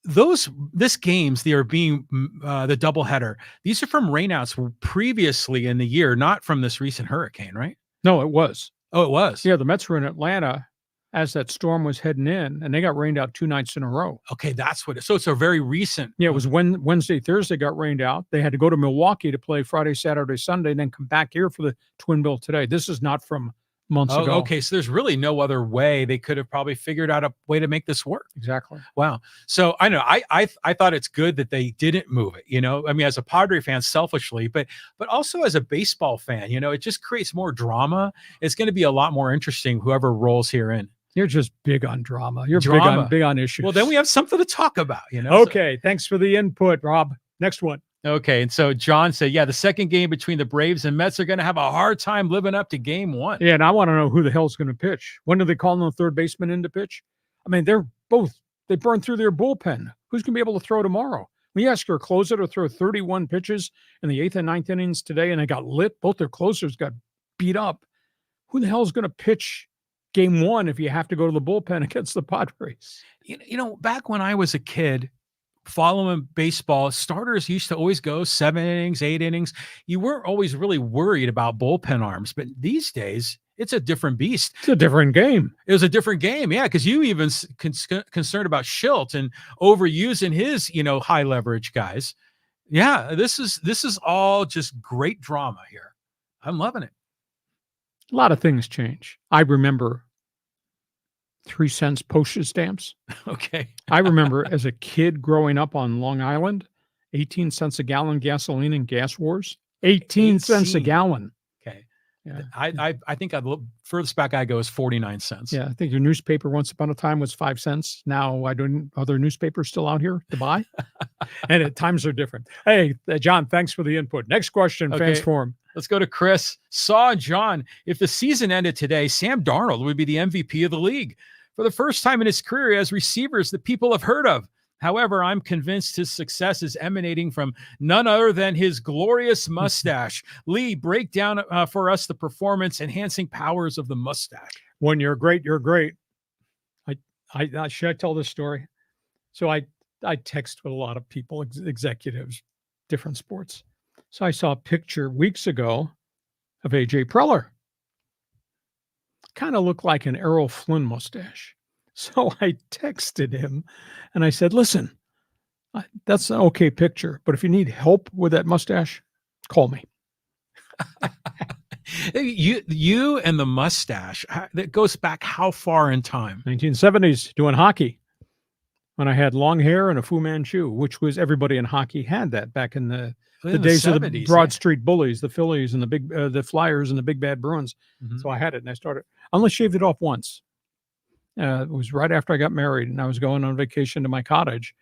This games, they are being the doubleheader. These are from rainouts previously in the year, not from this recent hurricane, right? No, it was. Oh, it was. Yeah, the Mets were in Atlanta as that storm was heading in, and they got rained out 2 nights in a row. Okay, that's what it is. So it's a very recent. Yeah, it was Wednesday, Thursday got rained out. They had to go to Milwaukee to play Friday, Saturday, Sunday, and then come back here for the twin bill today. This is not from months Oh, ago. okay. So there's really no other way they could have probably figured out a way to make this work. Exactly. Wow. So I know I thought it's good that they didn't move it, I mean, as a Padre fan, selfishly, but also as a baseball fan, it just creates more drama. It's going to be a lot more interesting, whoever rolls here in. You're just big on drama. You're Drama. big on issues. Well, then we have something to talk about, Okay. Thanks for the input, Rob. Next one. Okay. And so John said, yeah, the second game between the Braves and Mets are going to have a hard time living up to game one. Yeah, and I want to know who the hell's going to pitch. When do they call the third baseman in to pitch? I mean, they burned through their bullpen. Who's going to be able to throw tomorrow? We asked our closer to throw 31 pitches in the 8th and 9th innings today, and they got lit. Both their closers got beat up. Who the hell is going to pitch game one if you have to go to the bullpen against the Padres? Back when I was a kid, following baseball, starters used to always go 7 innings, 8 innings. You weren't always really worried about bullpen arms, but these days it's a different beast. It's a different game. It was a different game. Yeah. Cause you even concerned about Schilt and overusing his, high leverage guys. Yeah. This is all just great drama here. I'm loving it. A lot of things change. I remember 3 cents postage stamps. Okay. I remember as a kid growing up on Long Island, 18 cents a gallon gasoline in gas wars. 18 cents a gallon. Okay. Yeah. I think furthest back I go is 49 cents. Yeah. I think your newspaper once upon a time was 5 cents. Now other newspapers still out here to buy. And times are different. Hey, John, thanks for the input. Next question, Okay. Fans Forum. Let's go to Chris. John, if the season ended today, Sam Darnold would be the MVP of the league for the first time in his career as receivers that people have heard of. However, I'm convinced his success is emanating from none other than his glorious mustache. Lee, break down for us the performance-enhancing powers of the mustache. When you're great, you're great. Should I tell this story? So I text with a lot of people, executives, different sports. So I saw a picture weeks ago of A.J. Preller. Kind of looked like an Errol Flynn mustache. So I texted him and I said, listen, that's an okay picture, but if you need help with that mustache, call me. You and the mustache, that goes back how far in time? 1970s, doing hockey. When I had long hair and a Fu Manchu, which was everybody in hockey had that back in the days 70s, of the Broad Street Bullies, the Phillies and the Flyers and the Big Bad Bruins. Mm-hmm. So I had it and I started. I only shaved it off once. It was right after I got married and I was going on vacation to my cottage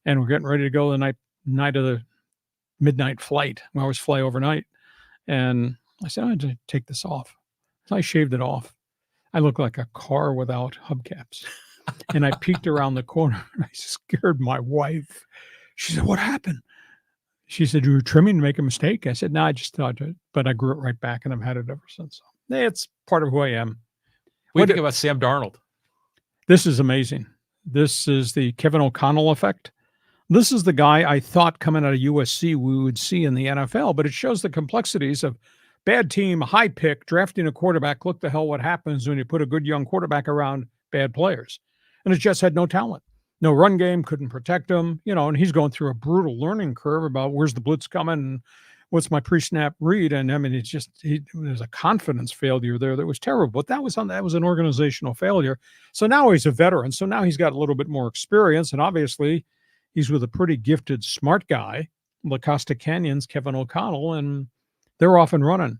and we're getting ready to go the night of the midnight flight. We always fly overnight. And I said, I had to take this off. So I shaved it off. I looked like a car without hubcaps. And I peeked around the corner and I scared my wife. She said, what happened? She said, you were trimming to make a mistake? I said, no, I just thought it, but I grew it right back and I've had it ever since. So, it's part of who I am. What do you think about Sam Darnold? This is amazing. This is the Kevin O'Connell effect. This is the guy I thought coming out of USC we would see in the NFL, but it shows the complexities of bad team, high pick, drafting a quarterback. Look the hell what happens when you put a good young quarterback around bad players. And it just had no talent. No run game, couldn't protect him, and he's going through a brutal learning curve about where's the blitz coming and what's my pre-snap read. And I mean, there's a confidence failure there that was terrible, but that was an organizational failure. So now he's a veteran. So now he's got a little bit more experience. And obviously he's with a pretty gifted, smart guy, La Costa Canyon's Kevin O'Connell, and they're off and running.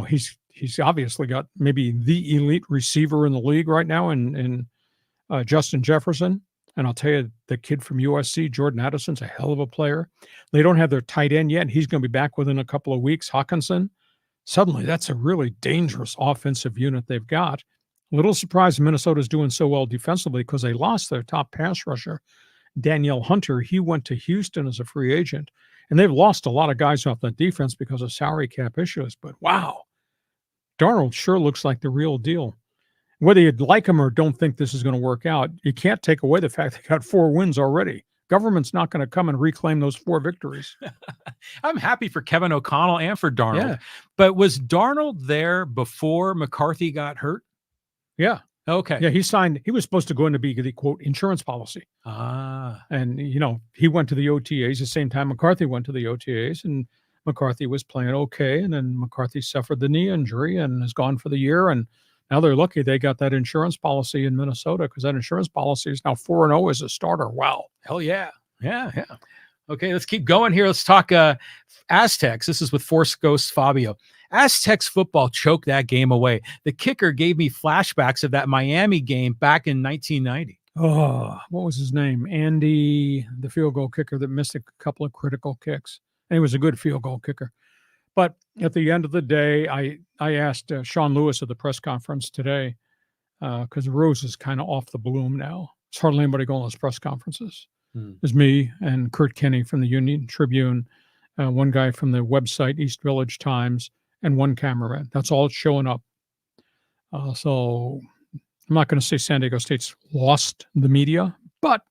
He's obviously got maybe the elite receiver in the league right now in Justin Jefferson. And I'll tell you, the kid from USC, Jordan Addison's a hell of a player. They don't have their tight end yet. He's going to be back within a couple of weeks. Hawkinson. Suddenly, that's a really dangerous offensive unit they've got. A little surprised Minnesota's doing so well defensively because they lost their top pass rusher, Danielle Hunter. He went to Houston as a free agent. And they've lost a lot of guys off the defense because of salary cap issues. But wow, Darnold sure looks like the real deal. Whether you'd like him or don't think this is going to work out, you can't take away the fact they got 4 wins already. Government's not going to come and reclaim those 4 victories. I'm happy for Kevin O'Connell and for Darnold. Yeah. But was Darnold there before McCarthy got hurt? Yeah. Okay. Yeah, he was supposed to go in to be the, quote, insurance policy. Ah. And, he went to the OTAs the same time McCarthy went to the OTAs. And McCarthy was playing okay, and then McCarthy suffered the knee injury and is gone for the year. And now they're lucky they got that insurance policy in Minnesota, because that insurance policy is now 4-0 as a starter. Wow. Hell yeah. Yeah. Yeah. Okay, let's keep going here. Let's talk Aztecs. This is with Force Ghost Fabio. Aztecs football choked that game away. The kicker gave me flashbacks of that Miami game back in 1990. Oh, what was his name? Andy, the field goal kicker that missed a couple of critical kicks. And he was a good field goal kicker. But at the end of the day, I asked Sean Lewis at the press conference today, because Rose is kind of off the bloom now. There's hardly anybody going to those press conferences. There's me and Kurt Kenny from the Union Tribune, one guy from the website East Village Times, and one cameraman. That's all showing up. So I'm not going to say San Diego State's lost the media, but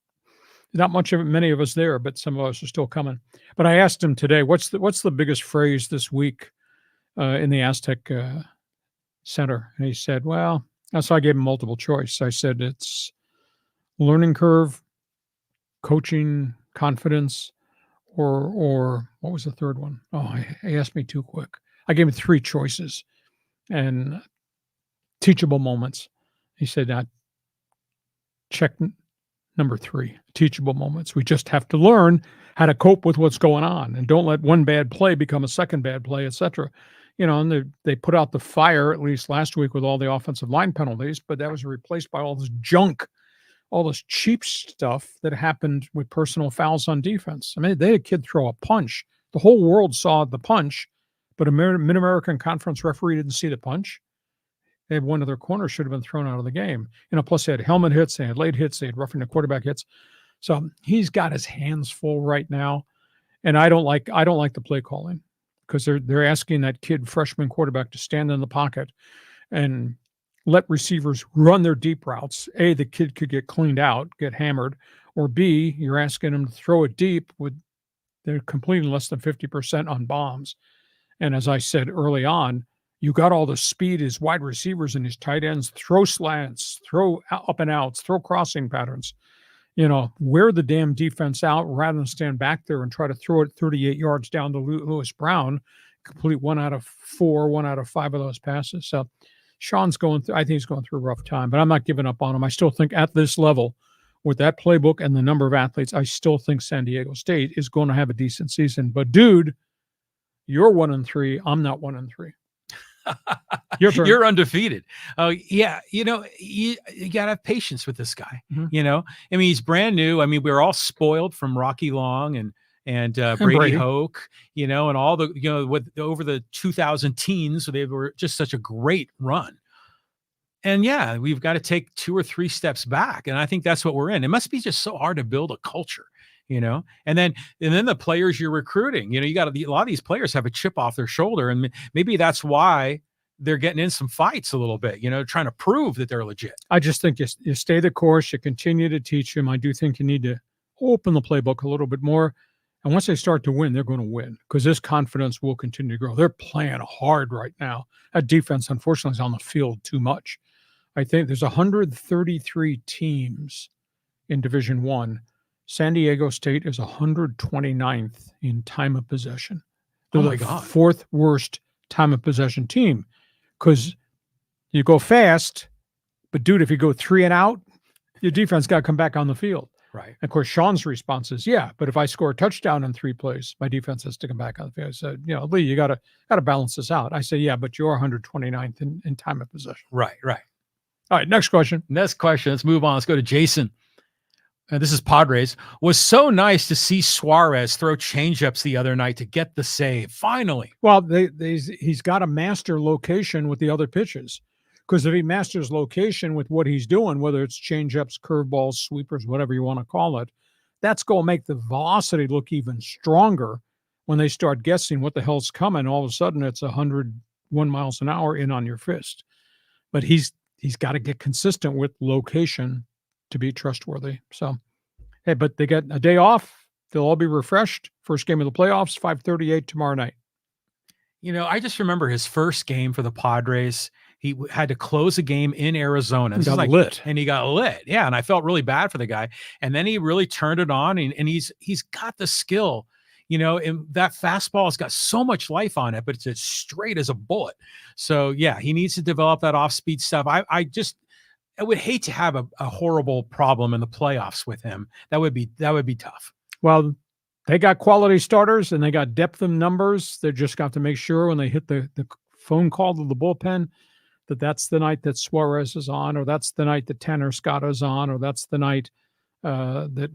not much of it, many of us there, but some of us are still coming. But I asked him today, what's the biggest phrase this week in the Aztec Center? And he said, well, so I gave him multiple choice. I said, it's learning curve, coaching, confidence, or what was the third one? Oh, he asked me too quick. I gave him 3 choices and teachable moments. He said, check number 3, teachable moments. We just have to learn how to cope with what's going on, and don't let one bad play become a second bad play, etc. And they put out the fire, at least last week, with all the offensive line penalties, but that was replaced by all this junk, all this cheap stuff that happened with personal fouls on defense. I mean, they had a kid throw a punch. The whole world saw the punch, but a Mid-American Conference referee didn't see the punch. They had one of their corners should have been thrown out of the game. Plus they had helmet hits, they had late hits, they had roughing the quarterback hits. So he's got his hands full right now. And I don't like the play calling, because they're asking that kid freshman quarterback to stand in the pocket and let receivers run their deep routes. A, the kid could get cleaned out, get hammered, or B, you're asking him to throw it deep they're completing less than 50% on bombs. And as I said early on, you got all the speed as wide receivers and his tight ends, throw slants, throw up and outs, throw crossing patterns. Wear the damn defense out rather than stand back there and try to throw it 38 yards down to Lewis Brown, complete 1 out of 4, 1 out of 5 of those passes. So Sean's I think he's going through a rough time, but I'm not giving up on him. I still think at this level, with that playbook and the number of athletes, I still think San Diego State is going to have a decent season. But dude, you're 1-3. I'm not 1-3. You're undefeated. Oh yeah. You gotta have patience with this guy. I mean, he's brand new. I mean, we're all spoiled from Rocky Long and Brady Hoke, and all the, with over the 2000 teens, they were just such a great run. And yeah, we've got to take 2 or 3 steps back. And I think that's what we're in. It must be just so hard to build a culture, and then the players you're recruiting, you got a lot of these players have a chip off their shoulder, and maybe that's why they're getting in some fights a little bit, trying to prove that they're legit. I just think you stay the course, you continue to teach them. I do think you need to open the playbook a little bit more. And once they start to win, they're going to win, because this confidence will continue to grow. They're playing hard right now. That defense, unfortunately, is on the field too much. I think there's 133 teams in Division I. San Diego State is 129th in time of possession. They're the 4th worst time of possession team, because you go fast, but dude, if you go 3 and out, your defense got to come back on the field. Right. And of course, Sean's response is, yeah, but if I score a touchdown in 3 plays, my defense has to come back on the field. I said, Lee, you got to balance this out. I say, yeah, but you're 129th in time of possession. Right. All right, next question. Let's move on. Let's go to Jason. This is Padres. Was so nice to see Suarez throw changeups the other night to get the save. Finally. Well, he's got to master location with the other pitches, because if he masters location with what he's doing, whether it's changeups, curveballs, sweepers, whatever you want to call it, that's going to make the velocity look even stronger when they start guessing what the hell's coming. All of a sudden, it's 101 miles an hour in on your fist. But he's got to get consistent with location to be trustworthy. So, hey, but they get a day off. They'll all be refreshed. First game of the playoffs, 5:38 tomorrow night. I just remember his first game for the Padres. He had to close a game in Arizona. He got lit. And he got lit. Yeah, and I felt really bad for the guy. And then he really turned it on, and he's got the skill. and that fastball has got so much life on it, but it's as straight as a bullet. So yeah, he needs to develop that off-speed stuff. I would hate to have a horrible problem in the playoffs with him. That would be tough. Well, they got quality starters and they got depth in numbers. They just got to make sure when they hit the phone call to the bullpen that's the night that Suarez is on, or that's the night that Tanner Scott is on, or that's the night that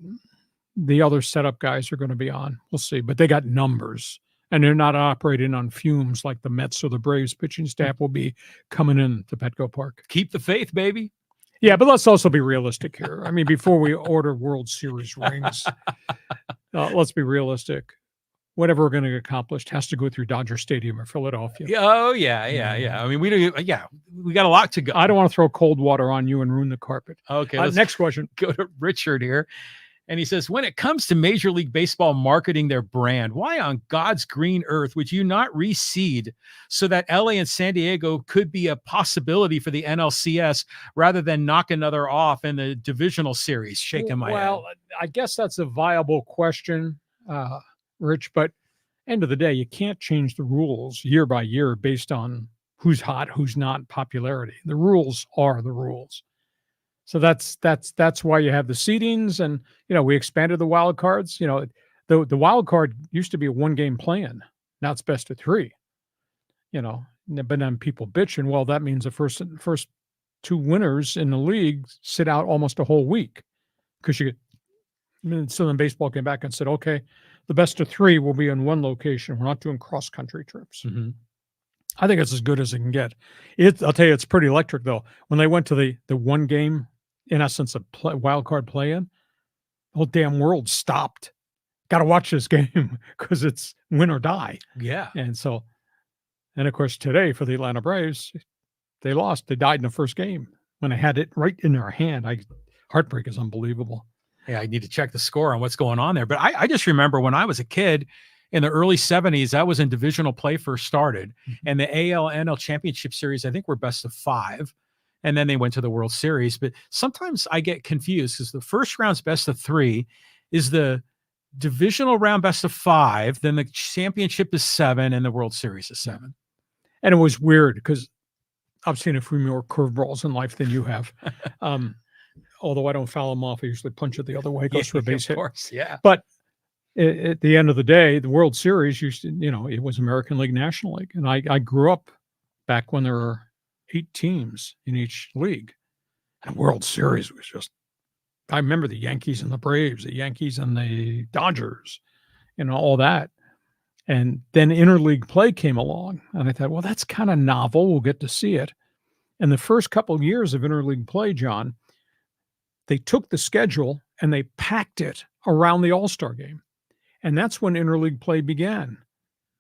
the other setup guys are going to be on. We'll see. But they got numbers, and they're not operating on fumes like the Mets or the Braves pitching staff will be coming in to Petco Park. Keep the faith, baby. Yeah, but let's also be realistic here. I mean, before we order World Series rings, let's be realistic. Whatever we're going to get accomplished has to go through Dodger Stadium or Philadelphia. Oh, yeah. I mean, we got a lot to go. I don't want to throw cold water on you and ruin the carpet. Okay. Next question. Go to Richard here. And he says, when it comes to Major League Baseball marketing their brand, why on God's green earth would you not reseed so that LA and San Diego could be a possibility for the NLCS rather than knock another off in the divisional series? Shaking my head. Well, I guess that's a viable question, Rich, but end of the day, you can't change the rules year by year based on who's hot, who's not popularity. The rules are the rules. So that's why you have the seedings, and we expanded the wild cards. The wild card used to be a 1-game play-in. Now it's best of 3. But then people bitching. Well, that means the first 2 winners in the league sit out almost a whole week because so then baseball came back and said, okay, the best of 3 will be in one location. We're not doing cross-country trips. Mm-hmm. I think it's as good as it can get. I'll tell you, it's pretty electric, though. When they went to the 1 game, in essence, a wild card play-in, the whole damn world stopped. Got to watch this game because it's win or die. Yeah. And of course, today for the Atlanta Braves, they lost. They died in the first game when they had it right in their hand. Heartbreak is unbelievable. Yeah, I need to check the score on what's going on there. But I just remember when I was a kid in the early 70s, that was when divisional play first started. Mm-hmm. And the AL-NL Championship Series, I think, were best of 5. And then they went to the World Series. But sometimes I get confused because the first round's best of 3 is the divisional round best of 5. Then the championship is 7 and the World Series is 7. And it was weird because I've seen a few more curveballs in life than you have. Although I don't foul them off, I usually punch it the other way, goes for a base hit. Of course, yeah. But at the end of the day, the World Series used to, it was American League, National League. And I grew up back when there were 8 teams in each league. And World Series was just, I remember the Yankees and the Braves, the Yankees and the Dodgers, all that. And then interleague play came along. And I thought, well, that's kind of novel. We'll get to see it. And the first couple of years of interleague play, John, they took the schedule and they packed it around the All-Star game. And that's when interleague play began.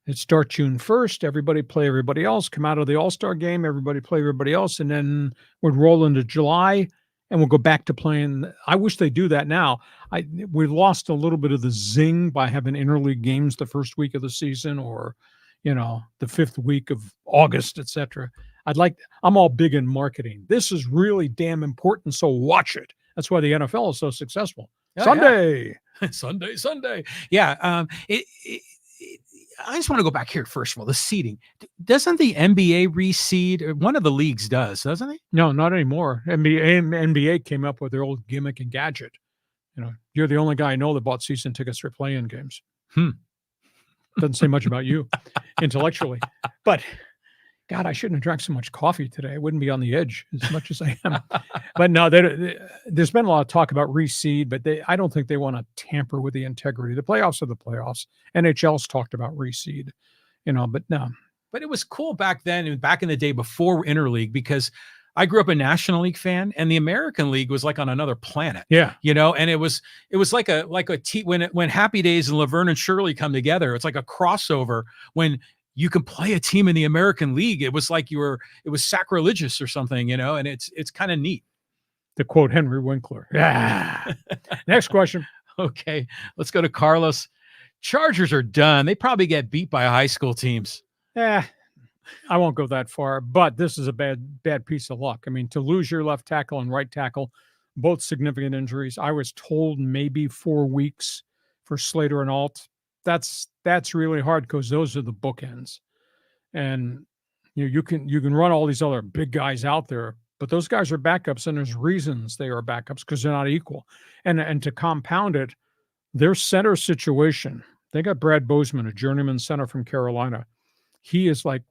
It starts June 1st. Everybody play everybody else. Come out of the All-Star game. Everybody play everybody else. And then we'd roll into July and we'll go back to playing. I wish they do that now. We lost a little bit of the zing by having interleague games the first week of the season or, the 5th week of August, etc. I'm all big in marketing. This is really damn important. So watch it. That's why the NFL is so successful. Oh, Sunday. Yeah. Sunday. Yeah. I just want to go back here first of all. The seeding. Doesn't the NBA reseed? One of the leagues doesn't it? No, not anymore. NBA came up with their old gimmick and gadget. You're the only guy I know that bought season tickets for play-in games. Doesn't say much about you intellectually. But God, I shouldn't have drank so much coffee today. I wouldn't be on the edge as much as I am. But no, there's been a lot of talk about reseed, but I don't think they want to tamper with the integrity. The playoffs are the playoffs. NHL's talked about reseed, but no. But it was cool back then and back in the day before interleague because I grew up a National League fan and the American League was like on another planet. Yeah. And it was like a when Happy Days and Laverne and Shirley come together, it's like a crossover when you can play a team in the American League. It was like it was sacrilegious or something, and it's kind of neat. To quote Henry Winkler. Yeah. Next question. Okay. Let's go to Carlos. Chargers are done. They probably get beat by high school teams. I won't go that far, but this is a bad piece of luck. I mean, to lose your left tackle and right tackle, both significant injuries. I was told maybe 4 weeks for Slater and Alt. that's really hard because those are the bookends. And you can run all these other big guys out there, but those guys are backups, and there's reasons they are backups because they're not equal. And to compound it, their center situation, they got Brad Bozeman, a journeyman center from Carolina. He is like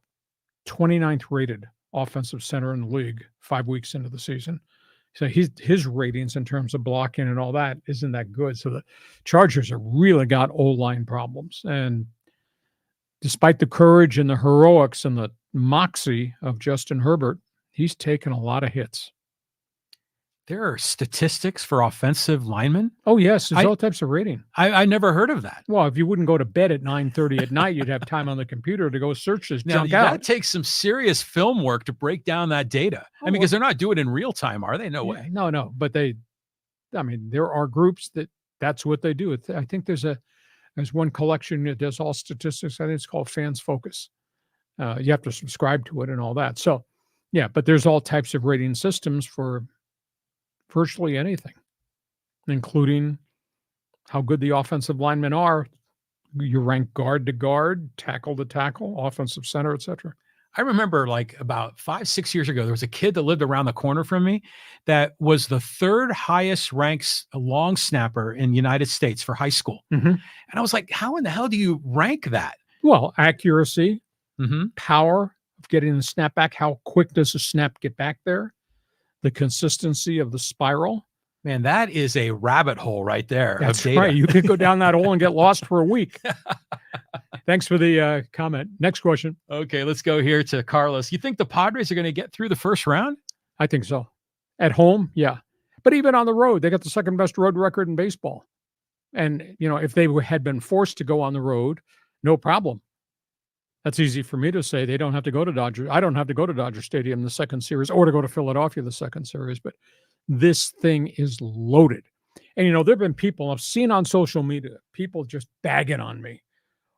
29th rated offensive center in the league 5 weeks into the season. So his ratings in terms of blocking and all that isn't that good. So the Chargers have really got O-line problems. And despite the courage and the heroics and the moxie of Justin Herbert, he's taken a lot of hits. There are statistics for offensive linemen? Oh, yes. There's all types of rating. I never heard of that. Well, if you wouldn't go to bed at 9:30 at night, you'd have time on the computer to go search this junk out. That takes some serious film work to break down that data. I mean, because they're not doing it in real time, are they? No way. No. But there are groups that's what they do. I think there's one collection that does all statistics. I think it's called Fans Focus. You have to subscribe to it and all that. So, yeah, but there's all types of rating systems for virtually anything, including how good the offensive linemen are. You rank guard to guard, tackle to tackle, offensive center, etc. I remember like about 5-6 years ago, there was a kid that lived around the corner from me that was the third highest ranked long snapper in the United States for high school. Mm-hmm. And I was like, how in the hell do you rank that? Well, accuracy, Mm-hmm. power of getting the snap back. How quick does the snap get back there? The consistency of the spiral. Man, that is a rabbit hole right there. That's of data. right. You could go down that hole and get lost for a week. Thanks for the comment. Next question. Okay, let's go here to Carlos. You think the Padres are going to get through the first round? I think so. At home, yeah. But even on the road, they got the second best road record in baseball. And, if they had been forced to go on the road, no problem. That's easy for me to say. They don't have to go to Dodger. I don't have to go to Dodger Stadium the second series or to go to Philadelphia the second series. But this thing is loaded. And, there have been people I've seen on social media, people just bagging on me.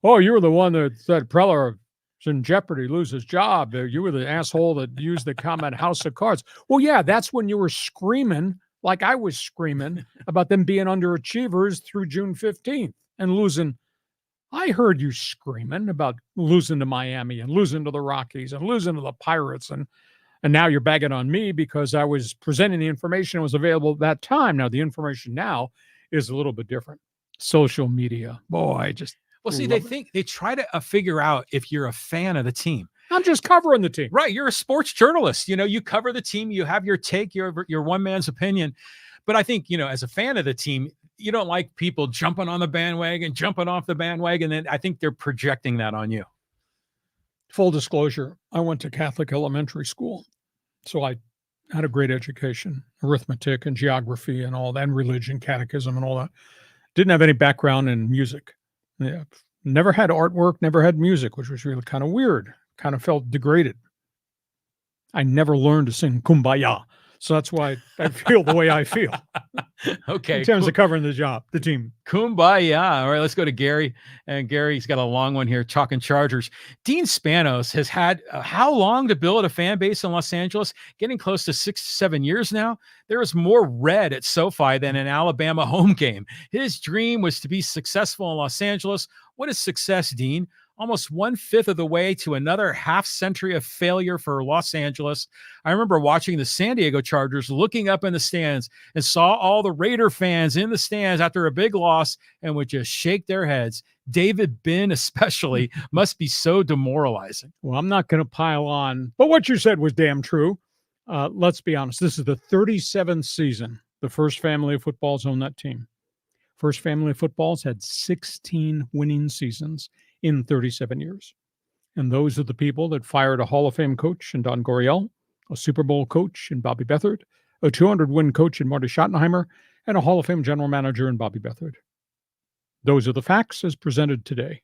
Oh, you were the one that said Preller is in jeopardy, lose his job. You were the asshole that used the comment House of Cards. Well, yeah, that's when you were screaming like I was screaming about them being underachievers through June 15th and losing. I heard you screaming about losing to Miami and losing to the Rockies and losing to the Pirates. And now you're bagging on me because I was presenting the information that was available at that time. Now, the information now is a little bit different. Social media. Boy, Well, see, they try to figure out if you're a fan of the team. I'm just covering the team. Right. You're a sports journalist. You cover the team. You have your take, your one man's opinion. But I think, as a fan of the team, you don't like people jumping on the bandwagon, jumping off the bandwagon. And I think they're projecting that on you. Full disclosure, I went to Catholic elementary school. So I had a great education, arithmetic and geography and all that, and religion, catechism and all that. Didn't have any background in music. Yeah. Never had artwork, never had music, which was really kind of weird. Kind of felt degraded. I never learned to sing Kumbaya. So that's why I feel the way I feel. Okay. In terms of covering the team. Kumbaya. All right, let's go to Gary. And Gary's got a long one here, talking Chargers. Dean Spanos has had how long to build a fan base in Los Angeles? Getting close to 6 to 7 years now. There is more red at SoFi than an Alabama home game. His dream was to be successful in Los Angeles. What is success, Dean? Almost 1/5 of the way to another half century of failure for Los Angeles. I remember watching the San Diego Chargers, looking up in the stands and saw all the Raider fans in the stands after a big loss and would just shake their heads. David Binn especially must be so demoralizing. Well, I'm not going to pile on, but what you said was damn true. Let's be honest. This is the 37th season the First Family of Footballs owned that team. First Family of Footballs had 16 winning seasons in 37 years. And those are the people that fired a Hall of Fame coach in Don Goriel, a Super Bowl coach in Bobby Beathard, a 200-win coach in Marty Schottenheimer, and a Hall of Fame general manager in Bobby Beathard. Those are the facts as presented today.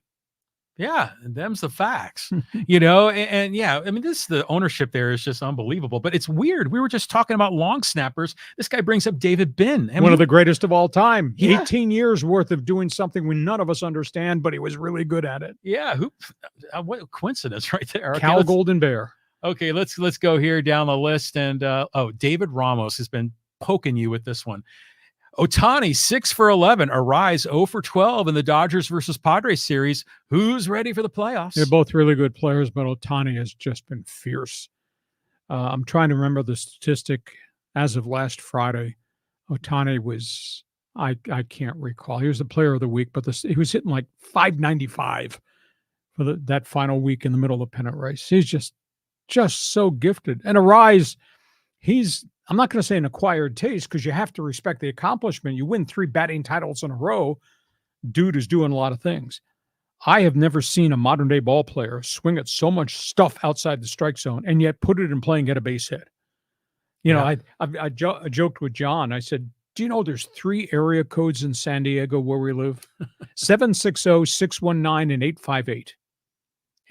Yeah, and them's the facts, and yeah, I mean, the ownership there is just unbelievable, but it's weird. We were just talking about long snappers. This guy brings up David Binn. One of the greatest of all time. Yeah. 18 years worth of doing something we none of us understand, but he was really good at it. Yeah, what a coincidence right there. Okay, Cal Golden Bear. Okay, let's go here down the list. And David Ramos has been poking you with this one. Ohtani, 6 for 11. Arise, 0 for 12 in the Dodgers versus Padres series. Who's ready for the playoffs? They're both really good players, but Ohtani has just been fierce. I'm trying to remember the statistic as of last Friday. Ohtani was, I can't recall. He was the player of the week, but he was hitting like 595 for that final week in the middle of the pennant race. He's just so gifted. And Arise, I'm not going to say an acquired taste because you have to respect the accomplishment. You win 3 batting titles in a row. Dude is doing a lot of things. I have never seen a modern day ball player swing at so much stuff outside the strike zone and yet put it in play and get a base hit. You know, I joked with John. I said, do you know there's 3 area codes in San Diego where we live? 760, 619, and 858.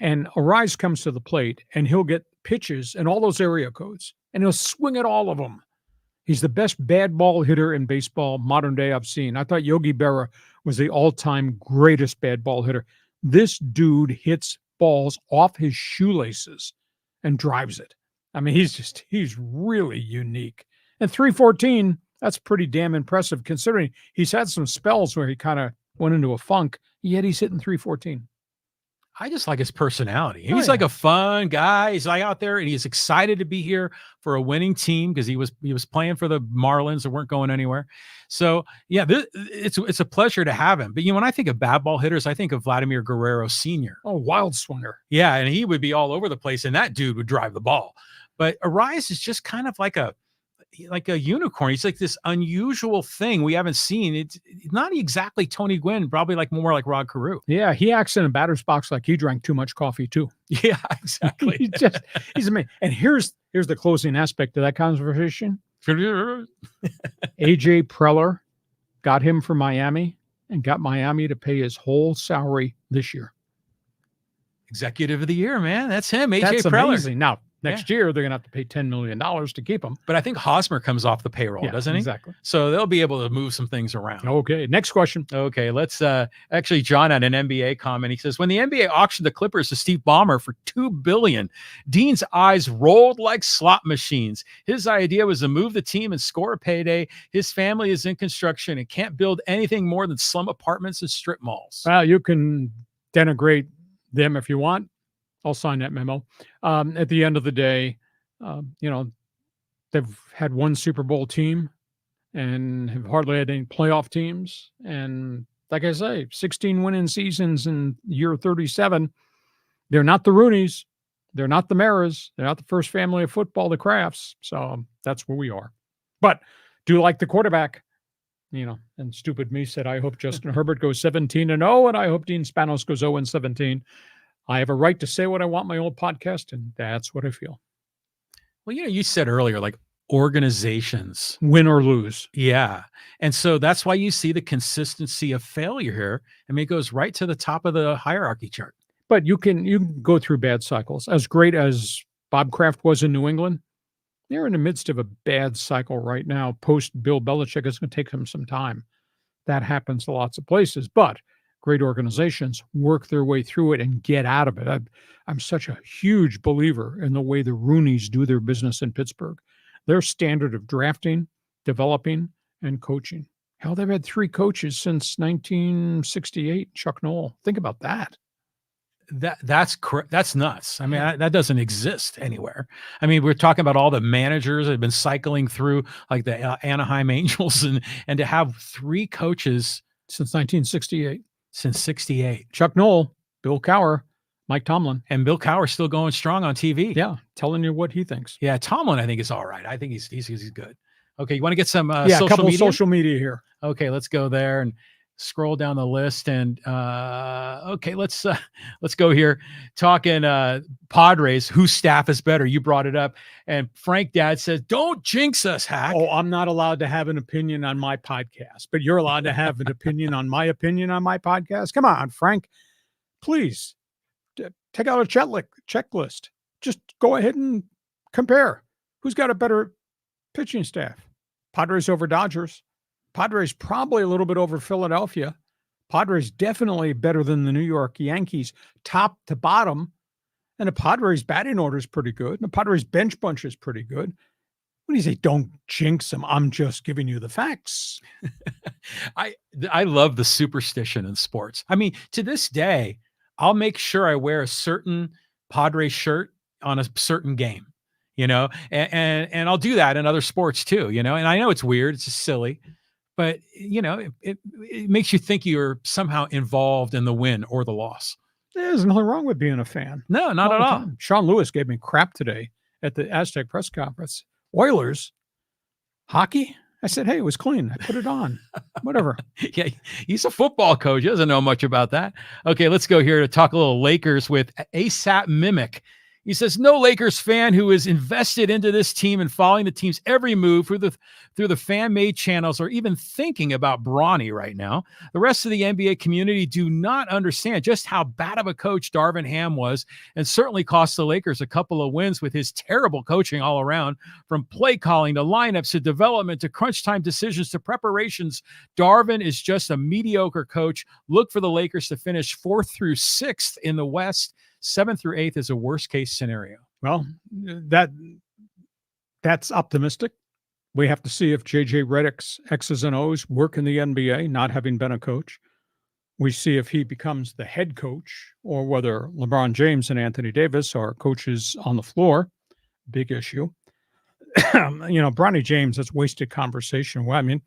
And Arise comes to the plate and he'll get pitches in all those area codes and he'll swing at all of them. He's the best bad ball hitter in baseball modern day I've seen. I thought Yogi Berra was the all-time greatest bad ball hitter. This dude hits balls off his shoelaces and drives it. I mean, he's really unique. And 314, that's pretty damn impressive considering he's had some spells where he kind of went into a funk, yet he's hitting 314. I just like his personality. He's like a fun guy. He's like out there and he's excited to be here for a winning team because he was playing for the Marlins that weren't going anywhere. So yeah, it's a pleasure to have him. But when I think of bad ball hitters, I think of Vladimir Guerrero Sr. Oh, wild swinger. Yeah, and he would be all over the place and that dude would drive the ball. But Arise is just kind of like a unicorn. He's like this unusual thing we haven't seen. It's not exactly Tony Gwynn, probably more like Rod Carew. Yeah, he acts in a batter's box like he drank too much coffee too. Yeah, exactly. he's amazing. And here's the closing aspect of that conversation. AJ Preller got him from Miami and got Miami to pay his whole salary this year. Executive of the year, man. That's him, AJ That's Preller. Amazing. Now, next year, they're going to have to pay $10 million to keep him. But I think Hosmer comes off the payroll, doesn't he? Exactly. So they'll be able to move some things around. Okay. Next question. Okay. Let's actually, John had an NBA comment. He says, when the NBA auctioned the Clippers to Steve Ballmer for $2 billion, Dean's eyes rolled like slot machines. His idea was to move the team and score a payday. His family is in construction and can't build anything more than slum apartments and strip malls. Well, you can denigrate them if you want. I'll sign that memo. At the end of the day, they've had one Super Bowl team and have hardly had any playoff teams. And like I say, 16 winning seasons in year 37. They're not the Rooneys. They're not the Maras. They're not the first family of football, the Crafts. So that's where we are. But do like the quarterback. And stupid me said, I hope Justin Herbert goes 17-0, and I hope Dean Spanos goes 0-17. I have a right to say what I want in my old podcast, and that's what I feel. Well, you said earlier, like organizations win or lose. Yeah. And so that's why you see the consistency of failure here. I mean, it goes right to the top of the hierarchy chart. But you can go through bad cycles. As great as Bob Kraft was in New England, they're in the midst of a bad cycle right now. Post Bill Belichick, it's going to take them some time. That happens to lots of places, but great organizations work their way through it and get out of it. I'm such a huge believer in the way the Rooneys do their business in Pittsburgh. Their standard of drafting, developing, and coaching. Hell, they've had 3 coaches since 1968. Chuck Noll. Think about that. That's correct. That's nuts. I mean, that doesn't exist anywhere. I mean, we're talking about all the managers that have been cycling through, like the Anaheim Angels, and to have 3 coaches since 1968. Since 68. Chuck Noll, Bill Cowher, Mike Tomlin. And Bill Cowher still going strong on TV. Yeah, telling you what he thinks. Yeah, Tomlin, I think, is all right. I think he's good. Okay, you want to get some social media here. Okay, let's go there and scroll down the list. And okay, let's go here. Talking Padres, whose staff is better? You brought it up. And Frank Dad says, don't jinx us, Hack. Oh, I'm not allowed to have an opinion on my podcast, but you're allowed to have an opinion on my podcast. Come on, Frank. Please take out a checklist. Just go ahead and compare. Who's got a better pitching staff? Padres over Dodgers. Padres probably a little bit over Philadelphia. Padres definitely better than the New York Yankees, top to bottom. And the Padres batting order is pretty good. And the Padres bench bunch is pretty good. When you say don't jinx them, I'm just giving you the facts. I love the superstition in sports. I mean, to this day, I'll make sure I wear a certain Padres shirt on a certain game, and I'll do that in other sports too, and I know it's weird, it's just silly, but it makes you think you're somehow involved in the win or the loss. There's nothing wrong with being a fan. No, not at all. Sean Lewis gave me crap today at the Aztec press conference. Oilers hockey? I said, hey, it was clean. I put it on. Whatever. Yeah, he's a football coach. He doesn't know much about that. Okay, let's go here to talk a little Lakers with ASAP Mimic. He says, no Lakers fan who is invested into this team and following the team's every move through the fan-made channels or even thinking about Bronny right now. The rest of the NBA community do not understand just how bad of a coach Darvin Ham was, and certainly cost the Lakers a couple of wins with his terrible coaching all around, from play calling to lineups to development to crunch time decisions to preparations. Darvin is just a mediocre coach. Look for the Lakers to finish 4th through 6th in the West. 7th through 8th is a worst case scenario. Well, that's optimistic. We have to see if JJ Redick's X's and O's work in the NBA, not having been a coach. We see if he becomes the head coach, or whether LeBron James and Anthony Davis are coaches on the floor. Big issue. Bronny James, that's wasted conversation. Well, I mean,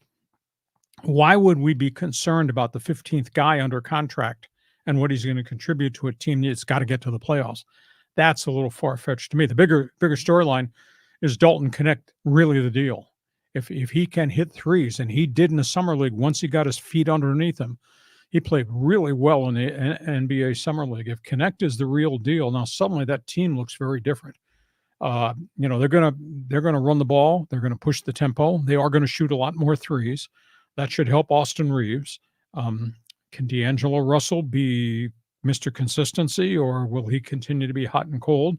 why would we be concerned about the 15th guy under contract and what he's going to contribute to a team that's got to get to the playoffs? That's a little far-fetched to me. The bigger storyline is Dalton Connect really the deal. If he can hit threes, and he did in the summer league once he got his feet underneath him, he played really well in the NBA summer league. If Connect is the real deal, now suddenly that team looks very different. They're gonna run the ball. They're gonna push the tempo. They are gonna shoot a lot more threes. That should help Austin Reeves. Can D'Angelo Russell be Mr. Consistency, or will he continue to be hot and cold?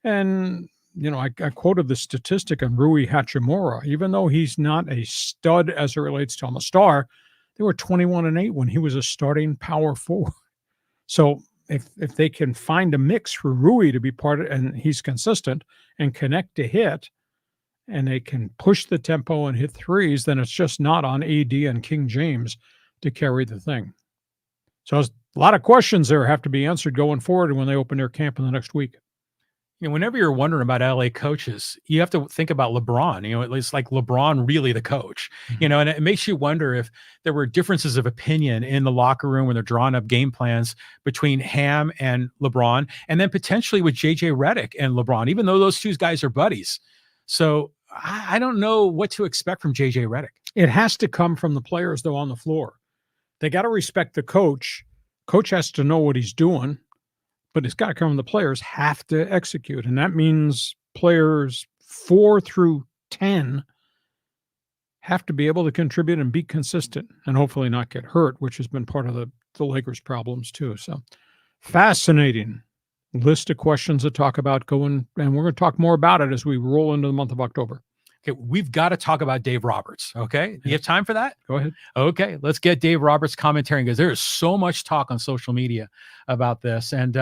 And, I quoted the statistic on Rui Hachimura. Even though he's not a stud as it relates to a star, they were 21-8 when he was a starting power forward. So if they can find a mix for Rui to be part of, and he's consistent and Connect to hit, and they can push the tempo and hit threes, then it's just not on AD and King James to carry the thing. So a lot of questions there have to be answered going forward when they open their camp in the next week. Whenever you're wondering about LA coaches, you have to think about LeBron. It's like LeBron really the coach, and it makes you wonder if there were differences of opinion in the locker room when they're drawing up game plans between Ham and LeBron, and then potentially with JJ Redick and LeBron, even though those two guys are buddies. So I don't know what to expect from JJ Redick. It has to come from the players, though, on the floor. They got to respect the coach. Coach has to know what he's doing, but it's got to come from the players have to execute. And that means players 4 through 10 have to be able to contribute and be consistent and hopefully not get hurt, which has been part of the Lakers' problems too. So fascinating list of questions to talk about going, and we're going to talk more about it as we roll into the month of October. Okay, we've got to talk about Dave Roberts, okay? You have time for that? Go ahead. Okay, let's get Dave Roberts' commentary, because there is so much talk on social media about this. And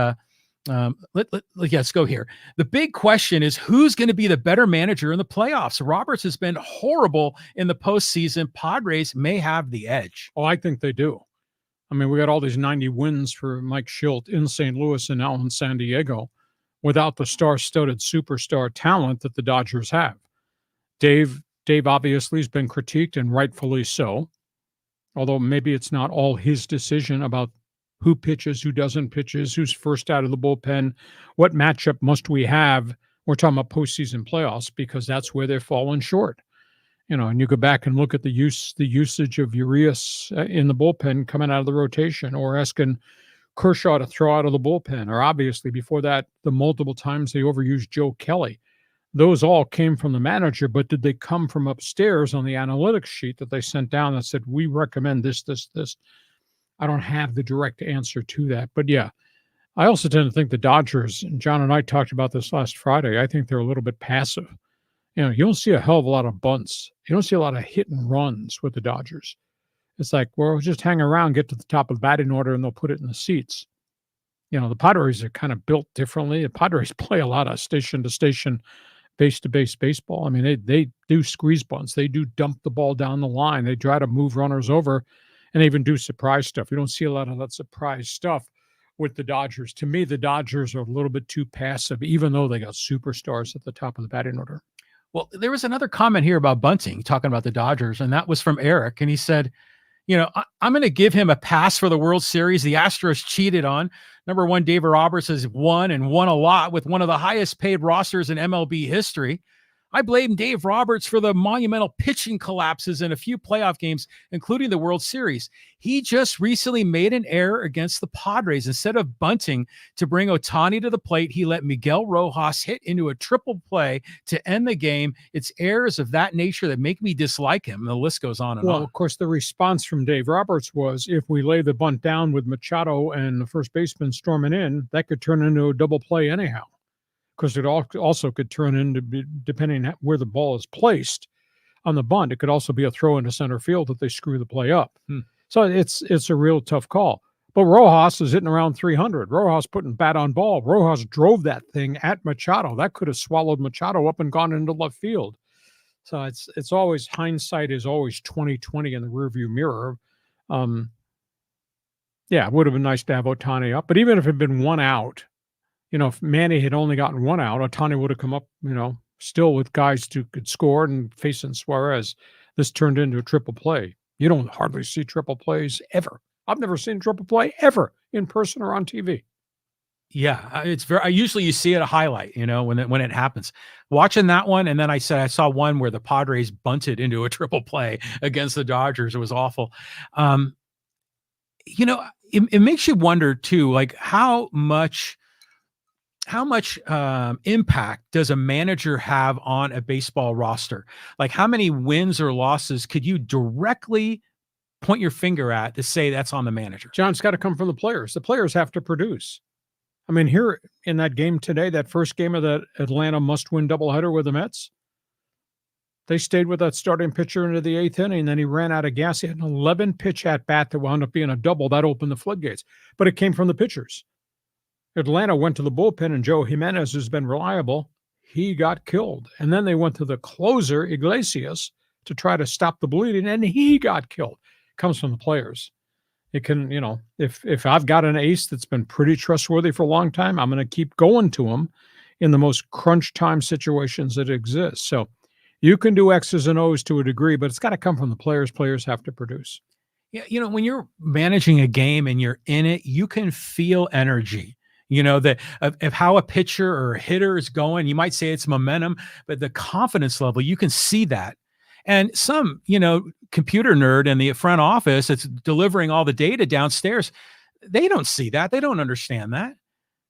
let's go here. The big question is, who's going to be the better manager in the playoffs? Roberts has been horrible in the postseason. Padres may have the edge. Oh, I think they do. I mean, we got all these 90 wins for Mike Schilt in St. Louis and now in San Diego without the star-studded superstar talent that the Dodgers have. Dave obviously has been critiqued, and rightfully so, although maybe it's not all his decision about who pitches, who doesn't pitches, who's first out of the bullpen, what matchup must we have. We're talking about postseason playoffs because that's where they're falling short. And you go back and look at the usage of Urias in the bullpen coming out of the rotation, or asking Kershaw to throw out of the bullpen, or obviously before that, the multiple times they overused Joe Kelly. Those all came from the manager, but did they come from upstairs on the analytics sheet that they sent down that said, we recommend this? I don't have the direct answer to that. But yeah, I also tend to think the Dodgers, and John and I talked about this last Friday, I think they're a little bit passive. You don't see a hell of a lot of bunts. You don't see a lot of hit and runs with the Dodgers. It's like, well, just hang around, get to the top of the batting order, and they'll put it in the seats. The Padres are kind of built differently. The Padres play a lot of station-to-station base-to-base baseball. I mean, they do squeeze bunts. They do dump the ball down the line. They try to move runners over and even do surprise stuff. You don't see a lot of that surprise stuff with the Dodgers. To me, the Dodgers are a little bit too passive, even though they got superstars at the top of the batting order. Well, there was another comment here about bunting, talking about the Dodgers, and that was from Eric. And he said, I'm going to give him a pass for the World Series. The Astros cheated on. Number one, David Roberts has won and won a lot with one of the highest paid rosters in MLB history. I blame Dave Roberts for the monumental pitching collapses in a few playoff games, including the World Series. He just recently made an error against the Padres. Instead of bunting to bring Ohtani to the plate, he let Miguel Rojas hit into a triple play to end the game. It's errors of that nature that make me dislike him. The list goes on and on. Well, of course, the response from Dave Roberts was, if we lay the bunt down with Machado and the first baseman storming in, that could turn into a double play anyhow. Because it also could turn into, depending on where the ball is placed on the bunt, it could also be a throw into center field if they screw the play up. So it's a real tough call. But Rojas is hitting around 300. Rojas putting bat on ball. Rojas drove that thing at Machado. That could have swallowed Machado up and gone into left field. So it's always, hindsight is always 20/20 in the rearview mirror. Yeah, it would have been nice to have Ohtani up. But even if it had been one out, if Manny had only gotten one out, Ohtani would have come up, still with guys who could score and facing Suarez. This turned into a triple play. You don't hardly see triple plays ever. I've never seen triple play ever in person or on TV. Yeah, usually you see it a highlight, when it happens. Watching that one, and then I saw one where the Padres bunted into a triple play against the Dodgers. It was awful. It makes you wonder too, like how much impact does a manager have on a baseball roster? Like how many wins or losses could you directly point your finger at to say that's on the manager? John, it's got to come from the players. The players have to produce. I mean, here in that game today, that first game of that Atlanta must-win doubleheader with the Mets, they stayed with that starting pitcher into the 8th inning, then he ran out of gas. He had an 11-pitch at-bat that wound up being a double. That opened the floodgates. But it came from the pitchers. Atlanta went to the bullpen, and Joe Jimenez, who's been reliable, he got killed. And then they went to the closer, Iglesias, to try to stop the bleeding, and he got killed. It comes from the players. It can, if I've got an ace that's been pretty trustworthy for a long time, I'm going to keep going to him in the most crunch time situations that exist. So you can do X's and O's to a degree, but it's got to come from the players. Players have to produce. Yeah, when you're managing a game and you're in it, you can feel energy. That of how a pitcher or a hitter is going. You might say it's momentum, but the confidence level, you can see that. And some, computer nerd in the front office that's delivering all the data downstairs, they don't see that. They don't understand that.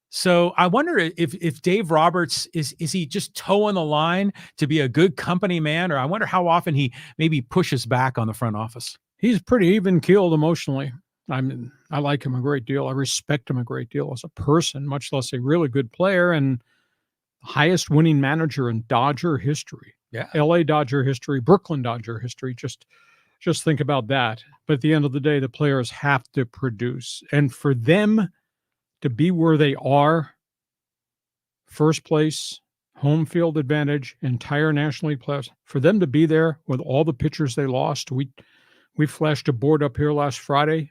So I wonder if Dave Roberts is he just toeing the line to be a good company man, or I wonder how often he maybe pushes back on the front office. He's pretty even-keeled emotionally. I like him a great deal. I respect him a great deal as a person, much less a really good player and highest winning manager in Dodger history. Yeah. LA Dodger history, Brooklyn Dodger history. Just think about that. But at the end of the day, the players have to produce. And for them to be where they are, first place, home field advantage, entire National League playoffs, for them to be there with all the pitchers they lost, we flashed a board up here last Friday.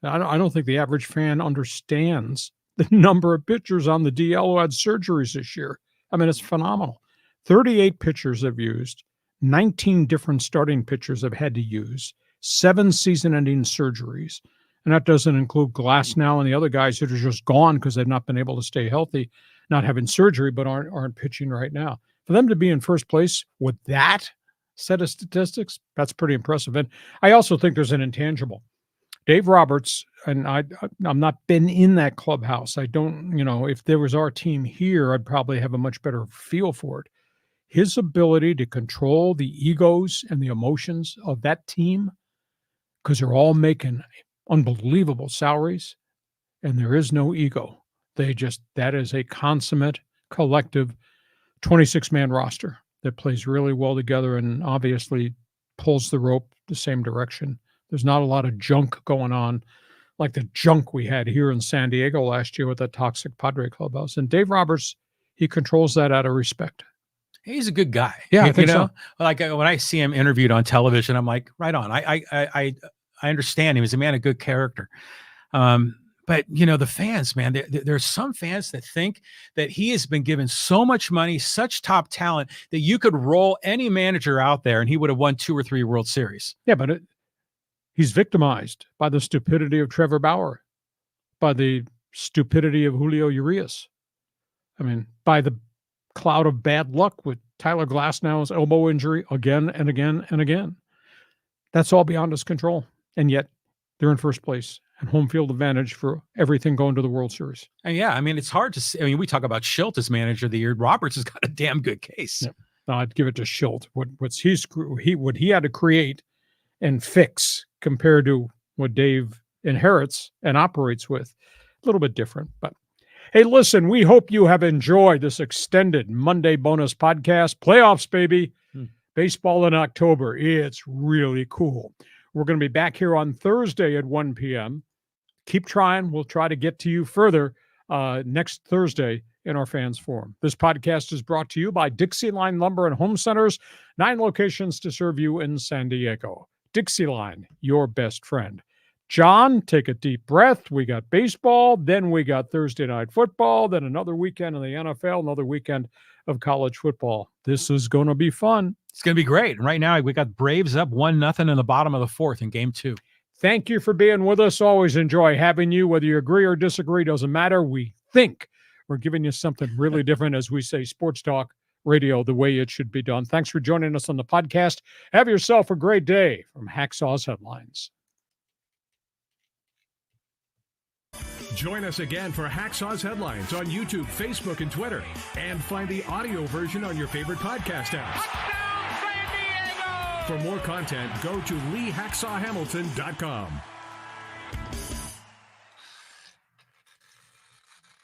I don't think the average fan understands the number of pitchers on the DL who had surgeries this year. I mean, it's phenomenal. 38 pitchers have used, 19 different starting pitchers have had to use, 7 season-ending surgeries. And that doesn't include Glasnow and the other guys that are just gone because they've not been able to stay healthy, not having surgery, but aren't pitching right now. For them to be in first place with that set of statistics, that's pretty impressive. And I also think there's an intangible. Dave Roberts, and I'm not been in that clubhouse. I don't, if there was our team here, I'd probably have a much better feel for it. His ability to control the egos and the emotions of that team, because they're all making unbelievable salaries, and there is no ego. That is a consummate collective 26-man roster that plays really well together and obviously pulls the rope the same direction. There's not a lot of junk going on like the junk we had here in San Diego last year with that toxic Padre clubhouse. And Dave Roberts, he controls that out of respect. he's a good guy. Yeah, I you think know, so. like when I see him interviewed on television, I'm like, right on. I understand him. He's a man of good character. But the fans, man, there's some fans that think that he has been given so much money, such top talent, that you could roll any manager out there and he would have won 2 or 3 World Series. Yeah, but he's victimized by the stupidity of Trevor Bauer, by the stupidity of Julio Urias. I mean, by the cloud of bad luck with Tyler Glasnow's elbow injury again and again and again. That's all beyond his control. And yet they're in first place and home field advantage for everything going to the World Series. And yeah, I mean, it's hard to see. I mean, we talk about Schilt as manager of the year. Roberts has got a damn good case. Yeah. No, I'd give it to Schilt. What he had to create and fix compared to what Dave inherits and operates with, a little bit different. But hey, listen, we hope you have enjoyed this extended Monday bonus podcast. Playoffs, baby. Baseball in October. It's really cool. We're going to be back here on Thursday at 1 p.m. Keep trying. We'll try to get to you further next Thursday in our fans forum. This podcast is brought to you by DIXIELINE Lumber and Home Centers, 9 locations to serve you in San Diego. DIXIELINE, your best friend. John, take a deep breath. We got baseball, then we got Thursday night football, then another weekend in the NFL, another weekend of college football. This is going to be fun. It's going to be great. Right now, we got Braves up 1-0 in the bottom of the 4th in game 2. Thank you for being with us. Always enjoy having you. Whether you agree or disagree, doesn't matter. We think we're giving you something really different, as we say, sports talk radio, the way it should be done. Thanks for joining us on the podcast. Have yourself a great day from Hacksaw's Headlines. Join us again for Hacksaw's Headlines on YouTube, Facebook, and Twitter. And find the audio version on your favorite podcast apps. For more content, go to LeeHacksawHamilton.com.